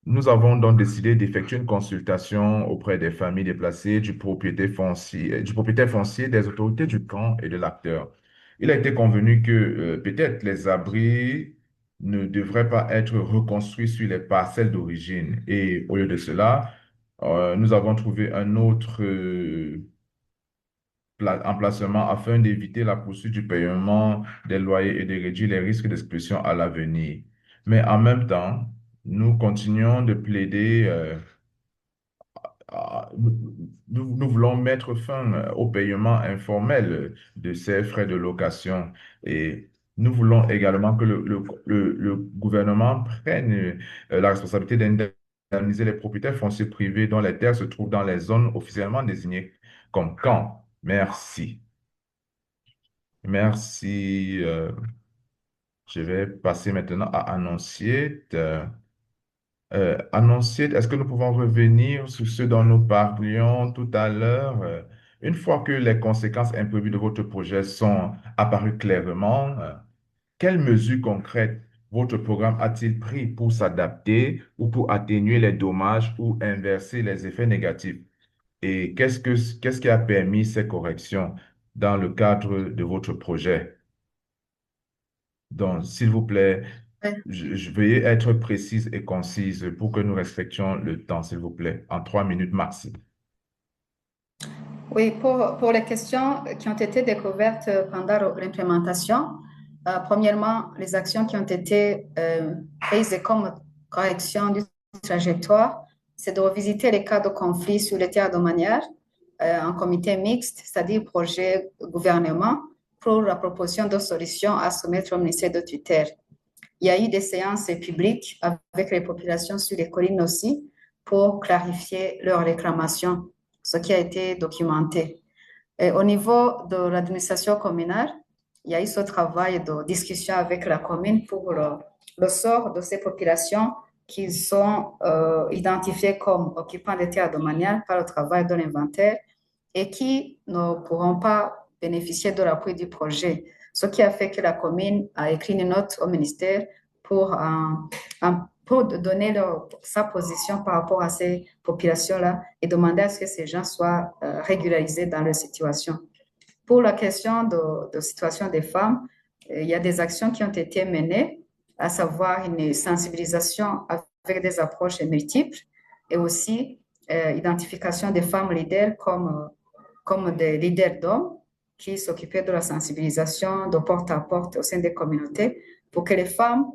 nous avons donc décidé d'effectuer une consultation auprès des familles déplacées, du propriétaire foncier, des autorités du camp et de l'acteur. Il a été convenu que peut-être les abris ne devraient pas être reconstruits sur les parcelles d'origine. Et au lieu de cela, nous avons trouvé un autre emplacement afin d'éviter la poursuite du paiement des loyers et de réduire les risques d'expulsion à l'avenir. Mais en même temps, nous continuons de plaider, nous voulons mettre fin au paiement informel de ces frais de location et nous voulons également que le gouvernement prenne la responsabilité d'indemniser les propriétaires fonciers privés dont les terres se trouvent dans les zones officiellement désignées comme camps. Merci. Merci. Je vais passer maintenant à Annonciate. Annonciate, est-ce que nous pouvons revenir sur ce dont nous parlions tout à l'heure? Une fois que les conséquences imprévues de votre projet sont apparues clairement, quelles mesures concrètes votre programme a-t-il pris pour s'adapter ou pour atténuer les dommages ou inverser les effets négatifs? Et qu'est-ce qui a permis ces corrections dans le cadre de votre projet? Donc, s'il vous plaît, je veuillez être précise et concise pour que nous respections le temps, s'il vous plaît, en 3 minutes maxi. Oui, pour les questions qui ont été découvertes pendant l'implémentation, premièrement, les actions qui ont été prises comme correction du trajectoire, c'est de revisiter les cas de conflit sur les terres domaniales en comité mixte, c'est-à-dire projet gouvernement, pour la proposition de solutions à soumettre au ministère de tutelle. Il y a eu des séances publiques avec les populations sur les collines aussi pour clarifier leurs réclamations, ce qui a été documenté. Et au niveau de l'administration communale, il y a eu ce travail de discussion avec la commune pour le sort de ces populations qui sont identifiées comme occupants des terres domaniales par le travail de l'inventaire et qui ne pourront pas bénéficier de l'appui du projet. Ce qui a fait que la commune a écrit une note au ministère pour, pour donner sa position par rapport à ces populations-là et demander à ce que ces gens soient régularisés dans leur situation. Pour la question de situation des femmes, il y a des actions qui ont été menées, à savoir une sensibilisation avec des approches multiples et aussi identification des femmes leaders comme des leaders d'hommes qui s'occupaient de la sensibilisation de porte à porte au sein des communautés pour que les femmes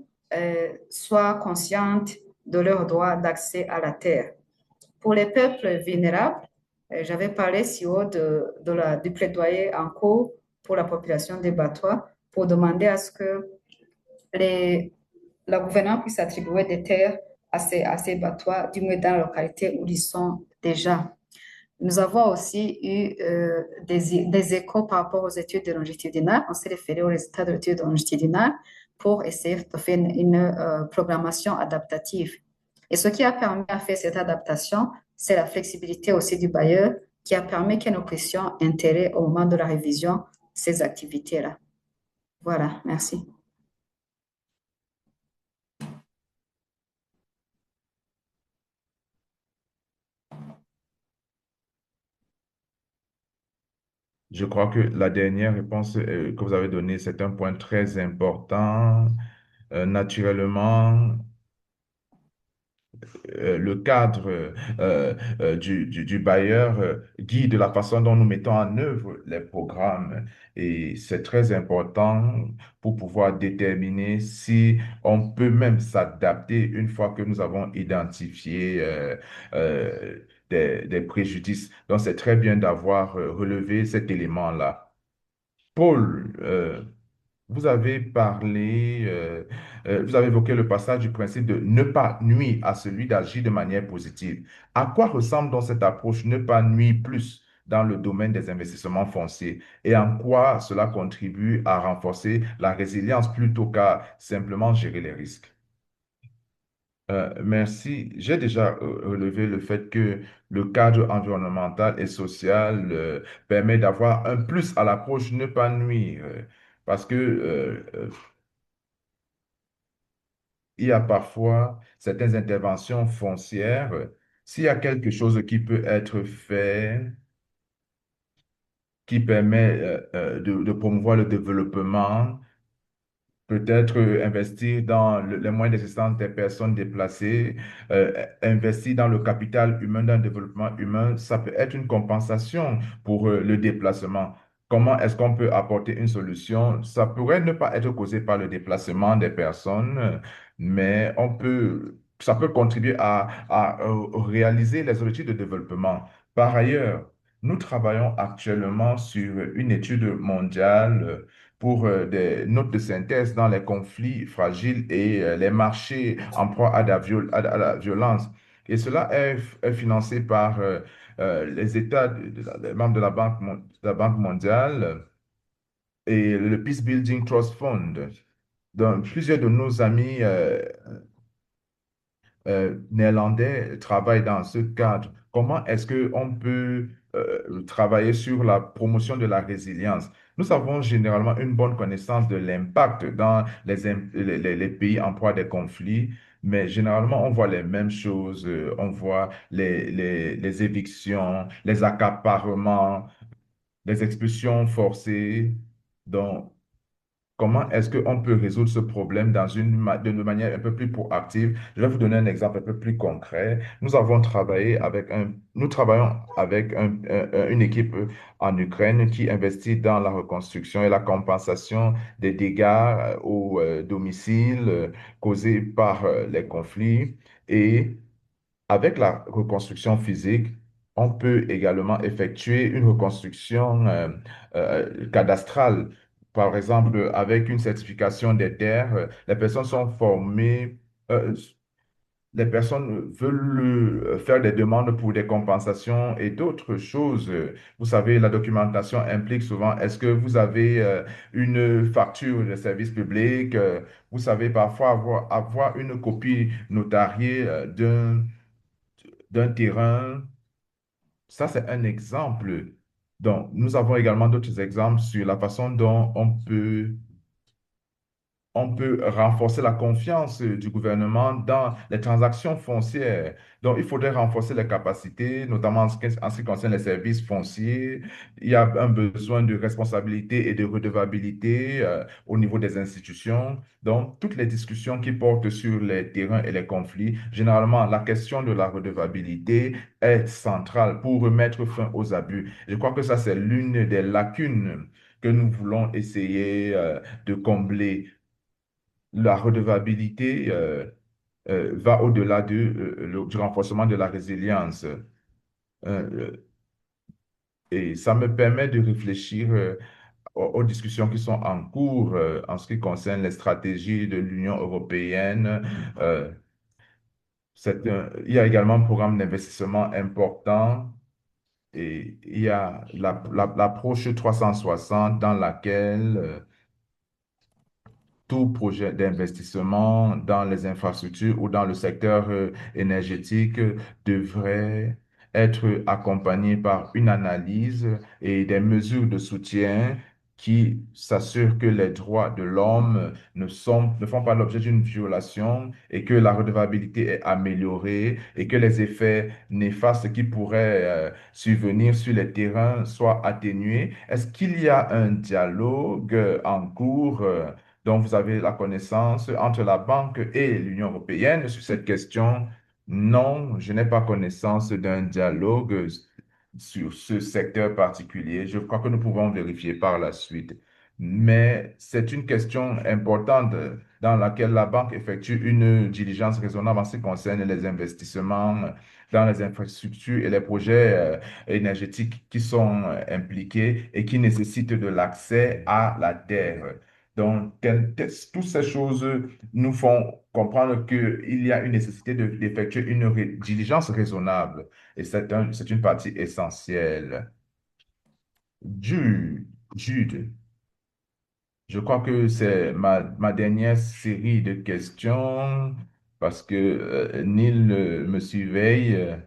soient conscientes de leur droit d'accès à la terre. Pour les peuples vulnérables, j'avais parlé si haut du plaidoyer en cours pour la population des Batois pour demander à ce que la gouvernement puisse attribuer des terres à ces Batois, du moins dans la localité où ils sont déjà. Nous avons aussi eu des échos par rapport aux études de longitudinales. On s'est référé aux résultats de l'étude longitudinale pour essayer de faire une programmation adaptative. Et ce qui a permis à faire cette adaptation, c'est la flexibilité aussi du bailleur qui a permis que nous puissions intégrer au moment de la révision ces activités-là. Voilà, merci. Je crois que la dernière réponse que vous avez donnée, c'est un point très important. Naturellement, le cadre du bailleur guide la façon dont nous mettons en œuvre les programmes. Et c'est très important pour pouvoir déterminer si on peut même s'adapter une fois que nous avons identifié des préjudices. Donc, c'est très bien d'avoir relevé cet élément-là. Paul, vous avez parlé, vous avez évoqué le passage du principe de ne pas nuire à celui d'agir de manière positive. À quoi ressemble donc cette approche ne pas nuire plus dans le domaine des investissements fonciers et en quoi cela contribue à renforcer la résilience plutôt qu'à simplement gérer les risques? Merci. J'ai déjà relevé le fait que le cadre environnemental et social permet d'avoir un plus à l'approche, ne pas nuire. Parce que il y a parfois certaines interventions foncières. S'il y a quelque chose qui peut être fait, qui permet de promouvoir le développement, peut-être investir dans les moyens d'assistance des personnes déplacées, investir dans le capital humain, dans le développement humain, ça peut être une compensation pour le déplacement. Comment est-ce qu'on peut apporter une solution? Ça pourrait ne pas être causé par le déplacement des personnes, mais ça peut contribuer à réaliser les objectifs de développement. Par ailleurs, nous travaillons actuellement sur une étude mondiale pour des notes de synthèse dans les conflits fragiles et les marchés en proie à la violence. Et cela est financé par les États, les membres de de la Banque mondiale et le Peace Building Trust Fund. Donc, plusieurs de nos amis néerlandais travaillent dans ce cadre. Comment est-ce qu'on peut travailler sur la promotion de la résilience? Nous avons généralement une bonne connaissance de l'impact dans les pays en proie des conflits, mais généralement, on voit les mêmes choses. On voit les évictions, les accaparements, les expulsions forcées. Donc, comment est-ce qu'on peut résoudre ce problème d'une manière un peu plus proactive? Je vais vous donner un exemple un peu plus concret. Nous travaillons avec une équipe en Ukraine qui investit dans la reconstruction et la compensation des dégâts au domicile causés par les conflits. Et avec la reconstruction physique, on peut également effectuer une reconstruction cadastrale. Par exemple, avec une certification des terres, les personnes sont formées, euh, les personnes veulent faire des demandes pour des compensations et d'autres choses. Vous savez, la documentation implique souvent, est-ce que vous avez une facture de service public? Vous savez parfois avoir une copie notariée d'un terrain. Ça, c'est un exemple. Donc, nous avons également d'autres exemples sur la façon dont on peut renforcer la confiance du gouvernement dans les transactions foncières. Donc, il faudrait renforcer les capacités, notamment en ce qui concerne les services fonciers. Il y a un besoin de responsabilité et de redevabilité au niveau des institutions. Donc, toutes les discussions qui portent sur les terrains et les conflits, généralement, la question de la redevabilité est centrale pour remettre fin aux abus. Je crois que ça, c'est l'une des lacunes que nous voulons essayer de combler. La redevabilité va au-delà du renforcement de la résilience. Et ça me permet de réfléchir aux discussions qui sont en cours en ce qui concerne les stratégies de l'Union européenne. Euh, il y a également un programme d'investissement important et il y a l'approche 360 dans laquelle tout projet d'investissement dans les infrastructures ou dans le secteur énergétique devrait être accompagné par une analyse et des mesures de soutien qui s'assurent que les droits de l'homme ne font pas l'objet d'une violation et que la redevabilité est améliorée et que les effets néfastes qui pourraient survenir sur les terrains soient atténués. Est-ce qu'il y a un dialogue en cours dont vous avez la connaissance entre la banque et l'Union européenne sur cette question? Non, je n'ai pas connaissance d'un dialogue sur ce secteur particulier. Je crois que nous pouvons vérifier par la suite. Mais c'est une question importante dans laquelle la banque effectue une diligence raisonnable en ce qui concerne les investissements dans les infrastructures et les projets énergétiques qui sont impliqués et qui nécessitent de l'accès à la terre. Donc, toutes ces choses nous font comprendre qu'il y a une nécessité d'effectuer une diligence raisonnable. Et c'est une partie essentielle. Jude, Jude, je crois que c'est ma dernière série de questions. parce que nul me surveille.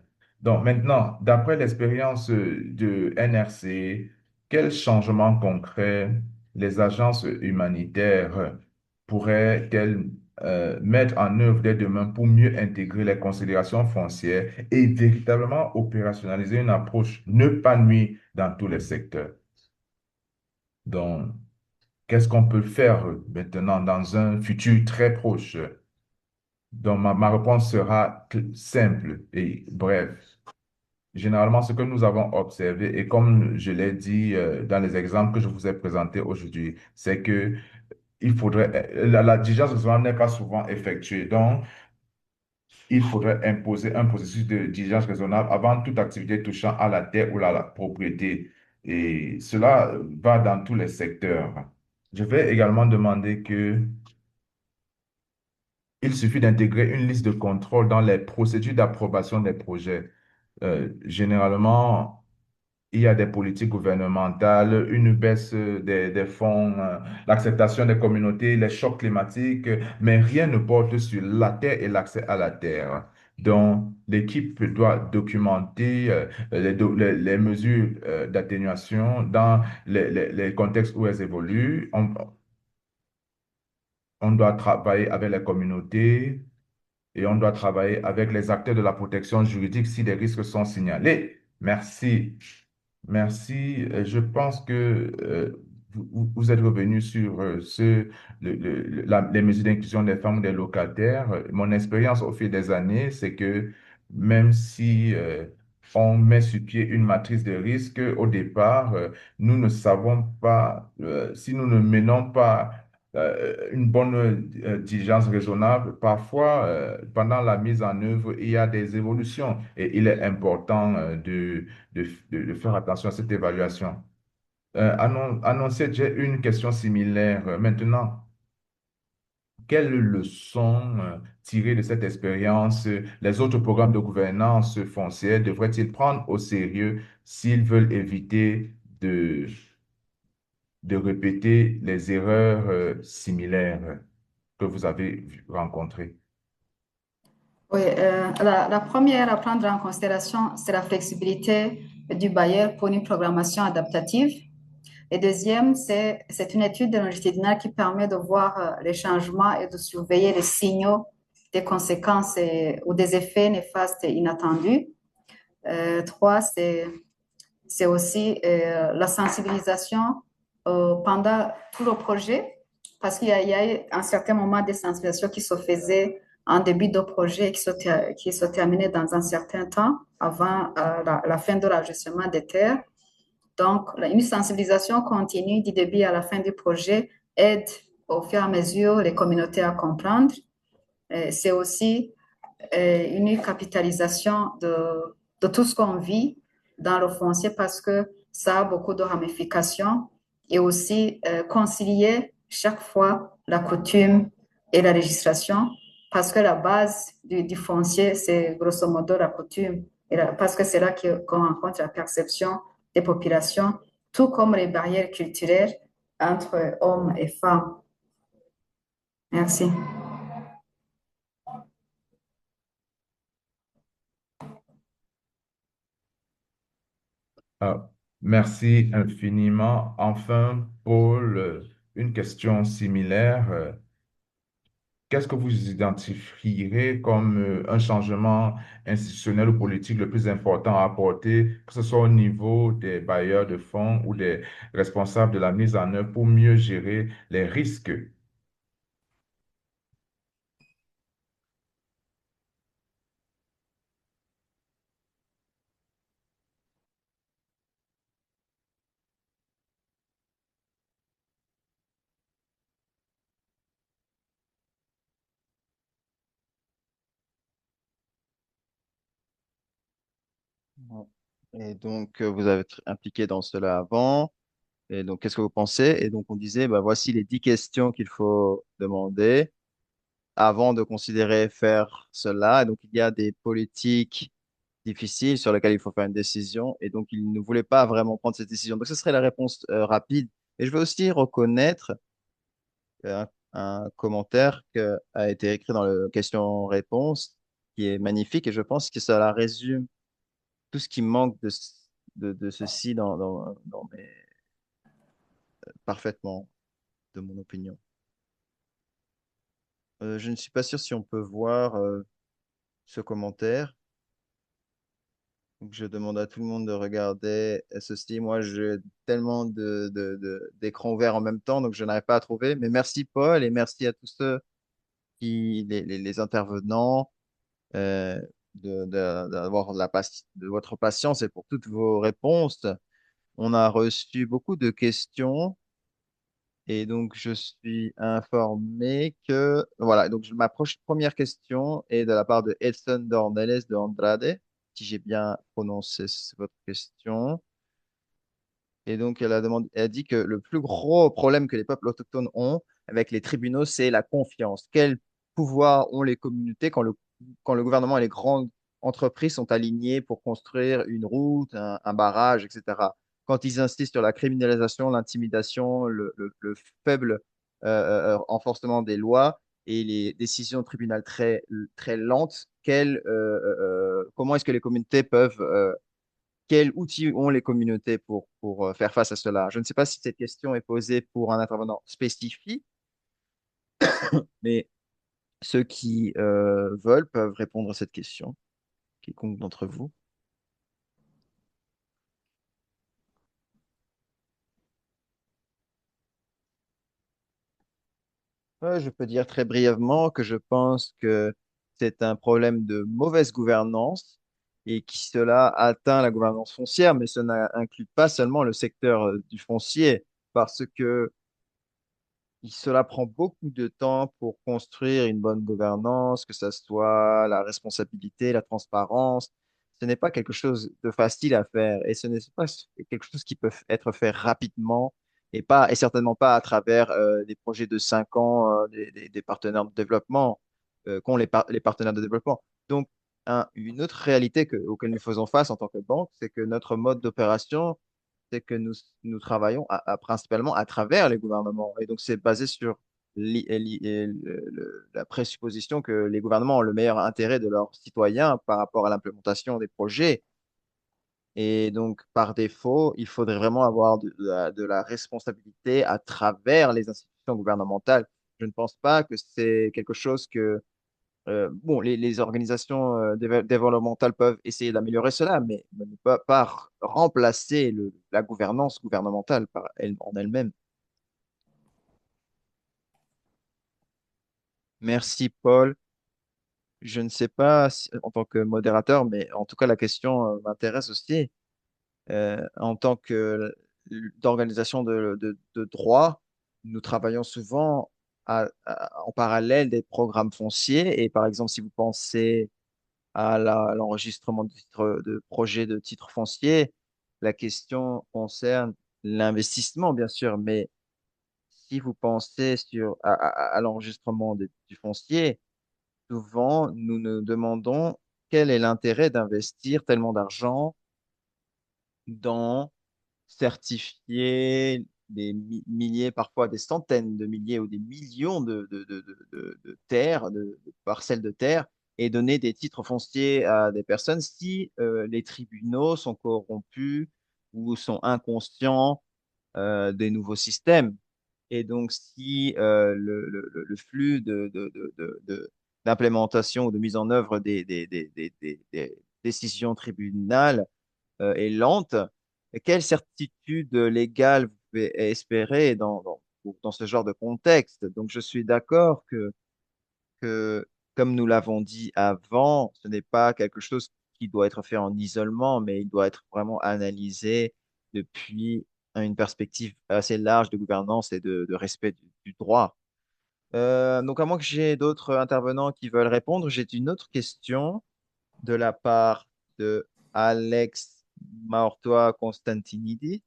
Donc maintenant, d'après l'expérience de NRC, quels changements concrets les agences humanitaires pourraient-elles mettre en œuvre dès demain pour mieux intégrer les considérations foncières et véritablement opérationnaliser une approche ne pas nuire dans tous les secteurs? Donc, qu'est-ce qu'on peut faire maintenant dans un futur très proche? Donc, ma réponse sera simple et brève. Généralement, ce que nous avons observé, et comme je l'ai dit dans les exemples que je vous ai présentés aujourd'hui, c'est que il faudrait, la diligence raisonnable n'est pas souvent effectuée. Donc, il faudrait imposer un processus de diligence raisonnable avant toute activité touchant à la terre ou à la propriété. Et cela va dans tous les secteurs. Je vais également demander que il suffit d'intégrer une liste de contrôle dans les procédures d'approbation des projets. Généralement, il y a des politiques gouvernementales, une baisse des fonds, l'acceptation des communautés, les chocs climatiques, mais rien ne porte sur la terre et l'accès à la terre. Donc, l'équipe doit documenter les mesures d'atténuation dans les contextes où elles évoluent. On doit travailler avec les communautés et on doit travailler avec les acteurs de la protection juridique si des risques sont signalés. Merci. Merci. Je pense que vous êtes revenu sur les mesures d'inclusion des femmes ou des locataires. Mon expérience au fil des années, c'est que même si on met sur pied une matrice de risque, au départ, nous ne savons pas, si nous ne menons pas une bonne diligence raisonnable, parfois, pendant la mise en œuvre, il y a des évolutions et il est important de faire attention à cette évaluation. Annoncette, j'ai une question similaire. Maintenant, quelles leçons tirées de cette expérience les autres programmes de gouvernance foncière devraient-ils prendre au sérieux s'ils veulent éviter de répéter les erreurs similaires que vous avez rencontrées? Oui, la première à prendre en considération, c'est la flexibilité du bailleur pour une programmation adaptative. Et deuxième, c'est une étude longitudinale qui permet de voir les changements et de surveiller les signaux des conséquences ou des effets néfastes et inattendus. Trois, c'est aussi la sensibilisation pendant tout le projet, parce qu'il y a eu un certain moment de sensibilisation qui se faisait en début de projet et qui se terminait dans un certain temps avant la fin de l'ajustement des terres. Donc, une sensibilisation continue du début à la fin du projet aide au fur et à mesure les communautés à comprendre. C'est aussi une capitalisation de tout ce qu'on vit dans le foncier parce que ça a beaucoup de ramifications et aussi concilier chaque fois la coutume et la législation parce que la base du foncier, c'est grosso modo la coutume parce que c'est là qu'on rencontre la perception des populations, tout comme les barrières culturelles entre hommes et femmes. Merci. Ah, merci infiniment. Enfin, Paul, une question similaire. Qu'est-ce que vous identifierez comme un changement institutionnel ou politique le plus important à apporter, que ce soit au niveau des bailleurs de fonds ou des responsables de la mise en œuvre pour mieux gérer les risques? Ouais. Et donc, vous avez été impliqué dans cela avant. Et donc, qu'est-ce que vous pensez? Et donc, on disait, bah, voici les 10 questions qu'il faut demander avant de considérer faire cela. Et donc, il y a des politiques difficiles sur lesquelles il faut faire une décision. Et donc, il ne voulait pas vraiment prendre cette décision. Donc, ce serait la réponse rapide. Et je veux aussi reconnaître un commentaire qui a été écrit dans le question-réponse qui est magnifique et je pense que cela résume tout ce qui manque de ceci parfaitement, de mon opinion. Je ne suis pas sûr si on peut voir ce commentaire. Donc, je demande à tout le monde de regarder ceci. Moi, j'ai tellement d'écrans ouverts en même temps, donc je n'arrive pas à trouver. Mais merci Paul et merci à tous ceux les intervenants, euh, d'avoir de votre patience et pour toutes vos réponses. On a reçu beaucoup de questions et donc je suis informé que, voilà, donc première question est de la part de Edson Dornelles de Andrade, si j'ai bien prononcé votre question. Et donc, elle a dit que le plus gros problème que les peuples autochtones ont avec les tribunaux, c'est la confiance. Quel pouvoir ont les communautés quand le gouvernement et les grandes entreprises sont alignés pour construire une route, un barrage, etc. Quand ils insistent sur la criminalisation, l'intimidation, le faible enforcement des lois et les décisions de tribunal très lentes, comment est-ce que les communautés peuvent quels outils ont les communautés pour faire face à cela? Je ne sais pas si cette question est posée pour un intervenant spécifique, mais ceux qui veulent peuvent répondre à cette question, quiconque d'entre vous. Je peux dire très brièvement que je pense que c'est un problème de mauvaise gouvernance et qui cela atteint la gouvernance foncière, mais cela n'inclut pas seulement le secteur du foncier, parce que cela prend beaucoup de temps pour construire une bonne gouvernance, que ce soit la responsabilité, la transparence. Ce n'est pas quelque chose de facile à faire et ce n'est pas quelque chose qui peut être fait rapidement et certainement pas à travers des projets de 5 ans, des partenaires de développement qu'ont les partenaires de développement. Donc, une autre réalité auquel nous faisons face en tant que banque, c'est que notre mode d'opération c'est que nous travaillons principalement à travers les gouvernements. Et donc, c'est basé sur la présupposition que les gouvernements ont le meilleur intérêt de leurs citoyens par rapport à l'implémentation des projets. Et donc, par défaut, il faudrait vraiment avoir de la responsabilité à travers les institutions gouvernementales. Je ne pense pas que c'est quelque chose que bon, les organisations développementales peuvent essayer d'améliorer cela, mais ne peuvent pas remplacer la gouvernance gouvernementale en elle-même. Merci, Paul. Je ne sais pas en tant que modérateur, mais en tout cas, la question m'intéresse aussi. En tant que d'organisation de droit, nous travaillons souvent en parallèle des programmes fonciers. Et par exemple, si vous pensez l'enregistrement de projets de titres fonciers. La question concerne l'investissement, bien sûr, mais si vous pensez à l'enregistrement du foncier, souvent nous nous demandons quel est l'intérêt d'investir tellement d'argent dans certifier des milliers, parfois des centaines de milliers ou des millions de terres, de parcelles de terre, et donner des titres fonciers à des personnes si les tribunaux sont corrompus ou sont inconscients des nouveaux systèmes. Et donc, si le flux d'implémentation ou de mise en œuvre des décisions tribunales est lente, quelle certitude légale vous pouvez espérer dans ce genre de contexte? Donc, je suis d'accord que, comme nous l'avons dit avant, ce n'est pas quelque chose qui doit être fait en isolement, mais il doit être vraiment analysé depuis une perspective assez large de gouvernance et de respect du droit. Donc, à moins que j'ai d'autres intervenants qui veulent répondre, j'ai une autre question de la part de Alex Maortois Constantinidi.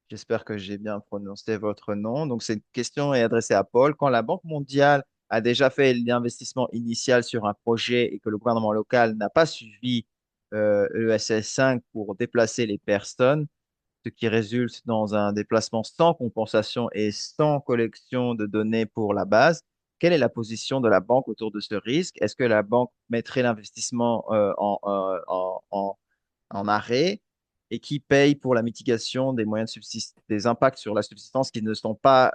J'espère que j'ai bien prononcé votre nom. Donc, cette question est adressée à Paul. Quand la Banque mondiale a déjà fait l'investissement initial sur un projet et que le gouvernement local n'a pas suivi le SS5 pour déplacer les personnes, ce qui résulte dans un déplacement sans compensation et sans collection de données pour la base. Quelle est la position de la banque autour de ce risque? Est-ce que la banque mettrait l'investissement en arrêt et qui paye pour la mitigation des moyens de des impacts sur la subsistance qui ne sont pas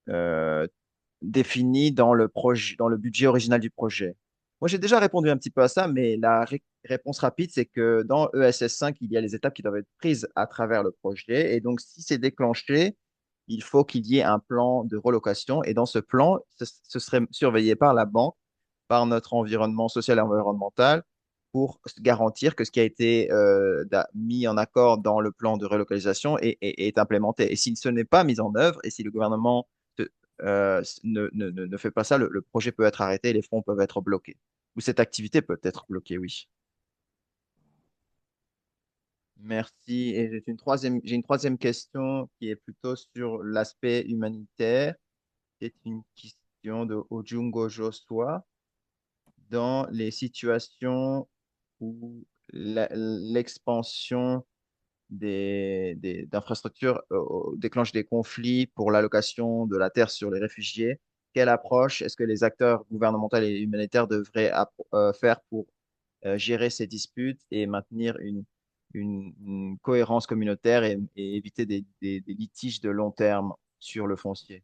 euh, définis dans le projet, dans le budget original du projet? Moi, j'ai déjà répondu un petit peu à ça, mais la réponse rapide, c'est que dans ESS5, il y a les étapes qui doivent être prises à travers le projet. Et donc, si c'est déclenché, il faut qu'il y ait un plan de relocation. Et dans ce plan, ce serait surveillé par la banque, par notre environnement social et environnemental, pour garantir que ce qui a été mis en accord dans le plan de relocalisation est implémenté. Et si ce n'est pas mis en œuvre, et si le gouvernement ne fait pas ça, le projet peut être arrêté et les fonds peuvent être bloqués. Ou cette activité peut être bloquée, oui. Merci. Et j'ai une troisième question qui est plutôt sur l'aspect humanitaire. C'est une question de Ojungo Joshua. Dans les situations où l'expansion d'infrastructures déclenche des conflits pour l'allocation de la terre sur les réfugiés, quelle approche est-ce que les acteurs gouvernementaux et humanitaires devraient faire pour gérer ces disputes et maintenir une cohérence communautaire et éviter des litiges de long terme sur le foncier?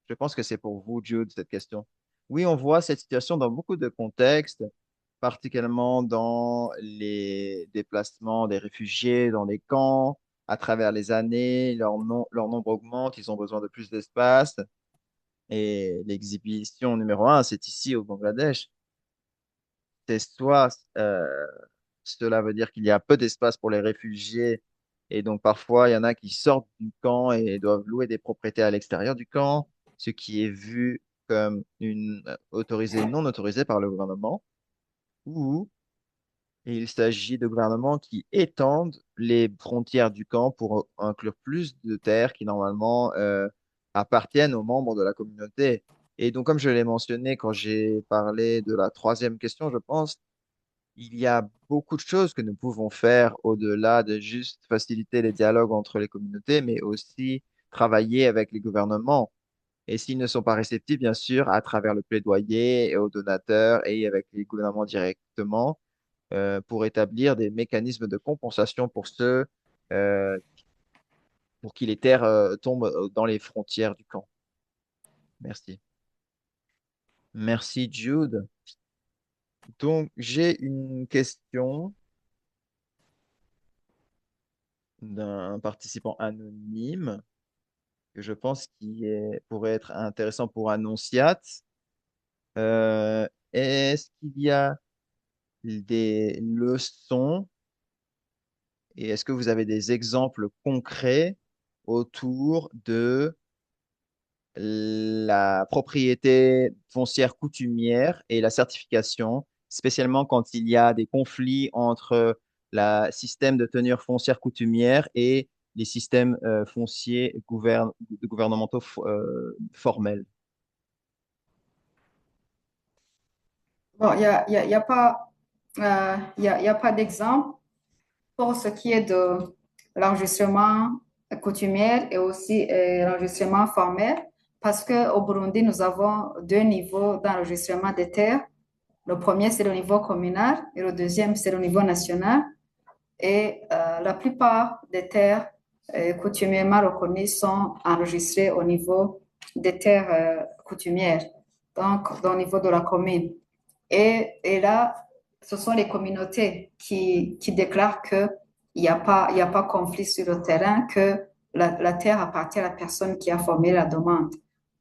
Je pense que c'est pour vous, Jude, cette question. Oui, on voit cette situation dans beaucoup de contextes, particulièrement dans les déplacements des réfugiés dans les camps. À travers les années, leur nombre augmente, ils ont besoin de plus d'espace. Et l'exhibition numéro un, c'est ici au Bangladesh. C'est soit cela veut dire qu'il y a peu d'espace pour les réfugiés et donc parfois il y en a qui sortent du camp et doivent louer des propriétés à l'extérieur du camp, ce qui est vu comme une autorisée non autorisée par le gouvernement, ou il s'agit de gouvernements qui étendent les frontières du camp pour inclure plus de terres qui normalement appartiennent aux membres de la communauté. Et donc, comme je l'ai mentionné quand j'ai parlé de la troisième question, je pense, il y a beaucoup de choses que nous pouvons faire au-delà de juste faciliter les dialogues entre les communautés, mais aussi travailler avec les gouvernements. Et s'ils ne sont pas réceptifs, bien sûr, à travers le plaidoyer et aux donateurs et avec les gouvernements directement, pour établir des mécanismes de compensation pour ceux euh, pour qui les terres tombent dans les frontières du camp. Merci. Merci, Jude. Donc, j'ai une question d'un participant anonyme que je pense pourrait être intéressant pour Annonciat. Est-ce qu'il y a des leçons et est-ce que vous avez des exemples concrets autour de la propriété foncière coutumière et la certification, spécialement quand il y a des conflits entre le système de tenure foncière coutumière et les systèmes fonciers gouvernementaux formels. Bon, il y a pas, il y a pas d'exemple pour ce qui est de l'enregistrement coutumier et aussi l'enregistrement formel, parce qu'au Burundi, nous avons deux niveaux d'enregistrement des terres. Le premier, c'est le niveau communal et le deuxième, c'est le niveau national. Et la plupart des terres coutumièrement reconnues sont enregistrées au niveau des terres coutumières, donc au niveau de la commune. Et là, ce sont les communautés qui déclarent qu'il il y a pas conflit sur le terrain, que la terre appartient à la personne qui a formé la demande.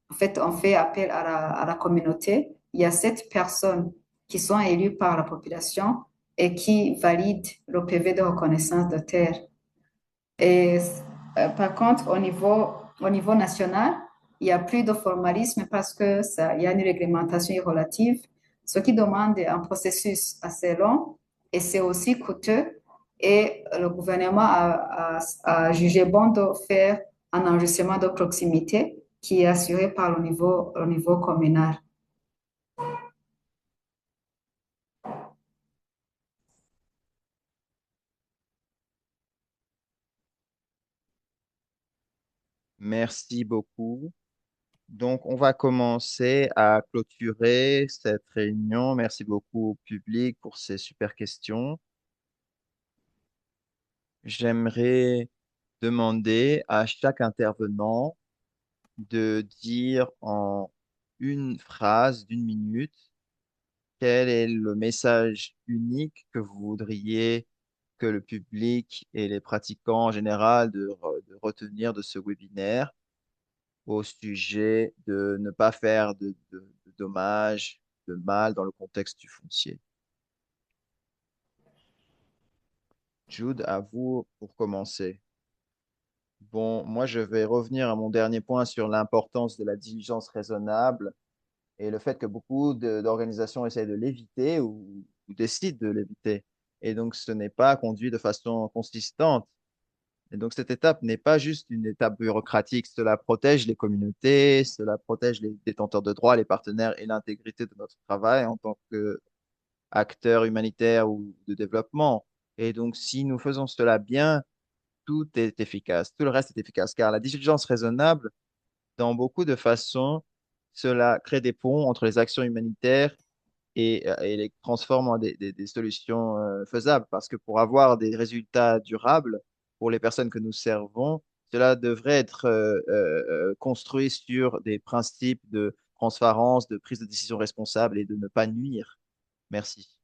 En fait, on fait appel à la communauté. Il y a 7 personnes qui sont élues par la population et qui valident le PV de reconnaissance de terre. Et par contre, au niveau national, il n'y a plus de formalisme parce que ça, il y a une réglementation relative, ce qui demande un processus assez long et c'est aussi coûteux. Et le gouvernement a jugé bon de faire un enregistrement de proximité qui est assuré par le niveau communal. Merci beaucoup. Donc, on va commencer à clôturer cette réunion. Merci beaucoup au public pour ces super questions. J'aimerais demander à chaque intervenant de dire en une phrase d'une minute quel est le message unique que vous voudriez que le public et les pratiquants en général de retenir de ce webinaire au sujet de ne pas faire de dommages, de mal dans le contexte du foncier. Jude, à vous pour commencer. Bon, moi, je vais revenir à mon dernier point sur l'importance de la diligence raisonnable et le fait que beaucoup d'organisations essaient de l'éviter ou décident de l'éviter. Et donc, ce n'est pas conduit de façon consistante. Et donc, cette étape n'est pas juste une étape bureaucratique. Cela protège les communautés, cela protège les détenteurs de droits, les partenaires et l'intégrité de notre travail en tant qu'acteurs humanitaires ou de développement. Et donc, si nous faisons cela bien, tout est efficace, tout le reste est efficace, car la diligence raisonnable, dans beaucoup de façons, cela crée des ponts entre les actions humanitaires et les transforme en des solutions faisables. Parce que pour avoir des résultats durables pour les personnes que nous servons, cela devrait être construit sur des principes de transparence, de prise de décision responsable et de ne pas nuire. Merci.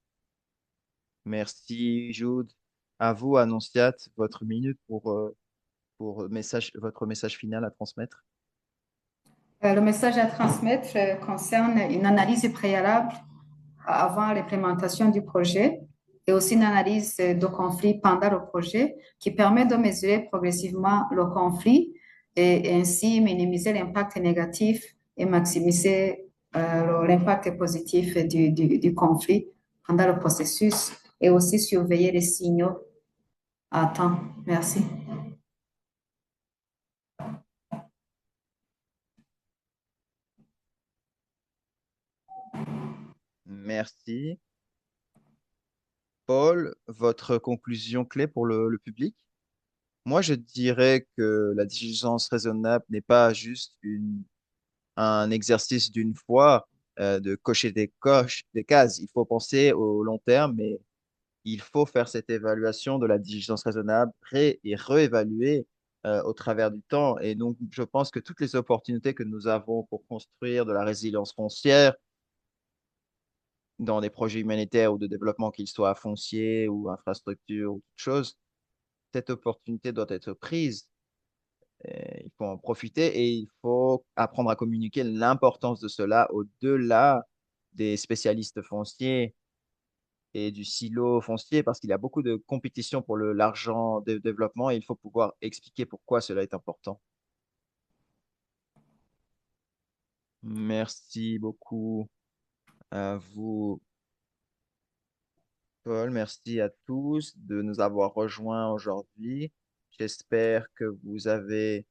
Merci, Jude. À vous, Annonciate, votre minute votre message final à transmettre. Le message à transmettre concerne une analyse préalable avant l'implémentation du projet et aussi une analyse de conflit pendant le projet qui permet de mesurer progressivement le conflit et ainsi minimiser l'impact négatif et maximiser l'impact positif du conflit pendant le processus et aussi surveiller les signaux à temps. Merci. Merci. Paul, votre conclusion clé pour le public? Moi, je dirais que la diligence raisonnable n'est pas juste un exercice d'une fois de cocher des cases. Il faut penser au long terme, mais il faut faire cette évaluation de la diligence raisonnable et réévaluer au travers du temps. Et donc, je pense que toutes les opportunités que nous avons pour construire de la résilience foncière dans des projets humanitaires ou de développement, qu'ils soient fonciers ou infrastructures ou toute chose, cette opportunité doit être prise. Il faut en profiter et il faut apprendre à communiquer l'importance de cela au-delà des spécialistes fonciers et du silo foncier parce qu'il y a beaucoup de compétition pour l'argent de développement et il faut pouvoir expliquer pourquoi cela est important. Merci beaucoup à vous, Paul. Merci à tous de nous avoir rejoints aujourd'hui. J'espère que vous avez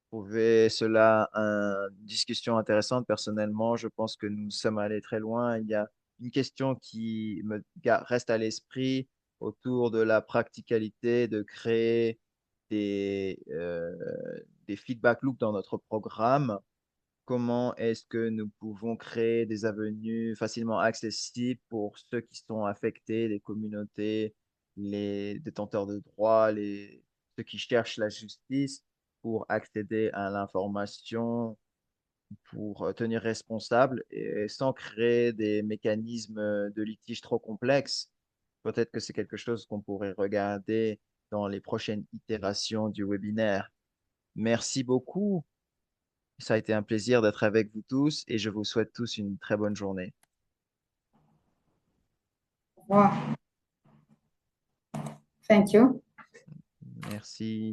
trouvé cela une discussion intéressante. Personnellement, je pense que nous sommes allés très loin. Il y a une question qui reste à l'esprit autour de la practicalité de créer des, euh, des feedback loops dans notre programme. Comment est-ce que nous pouvons créer des avenues facilement accessibles pour ceux qui sont affectés, les communautés, les détenteurs de droits, ceux qui cherchent la justice pour accéder à l'information, pour tenir responsable et sans créer des mécanismes de litige trop complexes? Peut-être que c'est quelque chose qu'on pourrait regarder dans les prochaines itérations du webinaire. Merci beaucoup. Ça a été un plaisir d'être avec vous tous et je vous souhaite tous une très bonne journée. Wow. Thank you. Merci.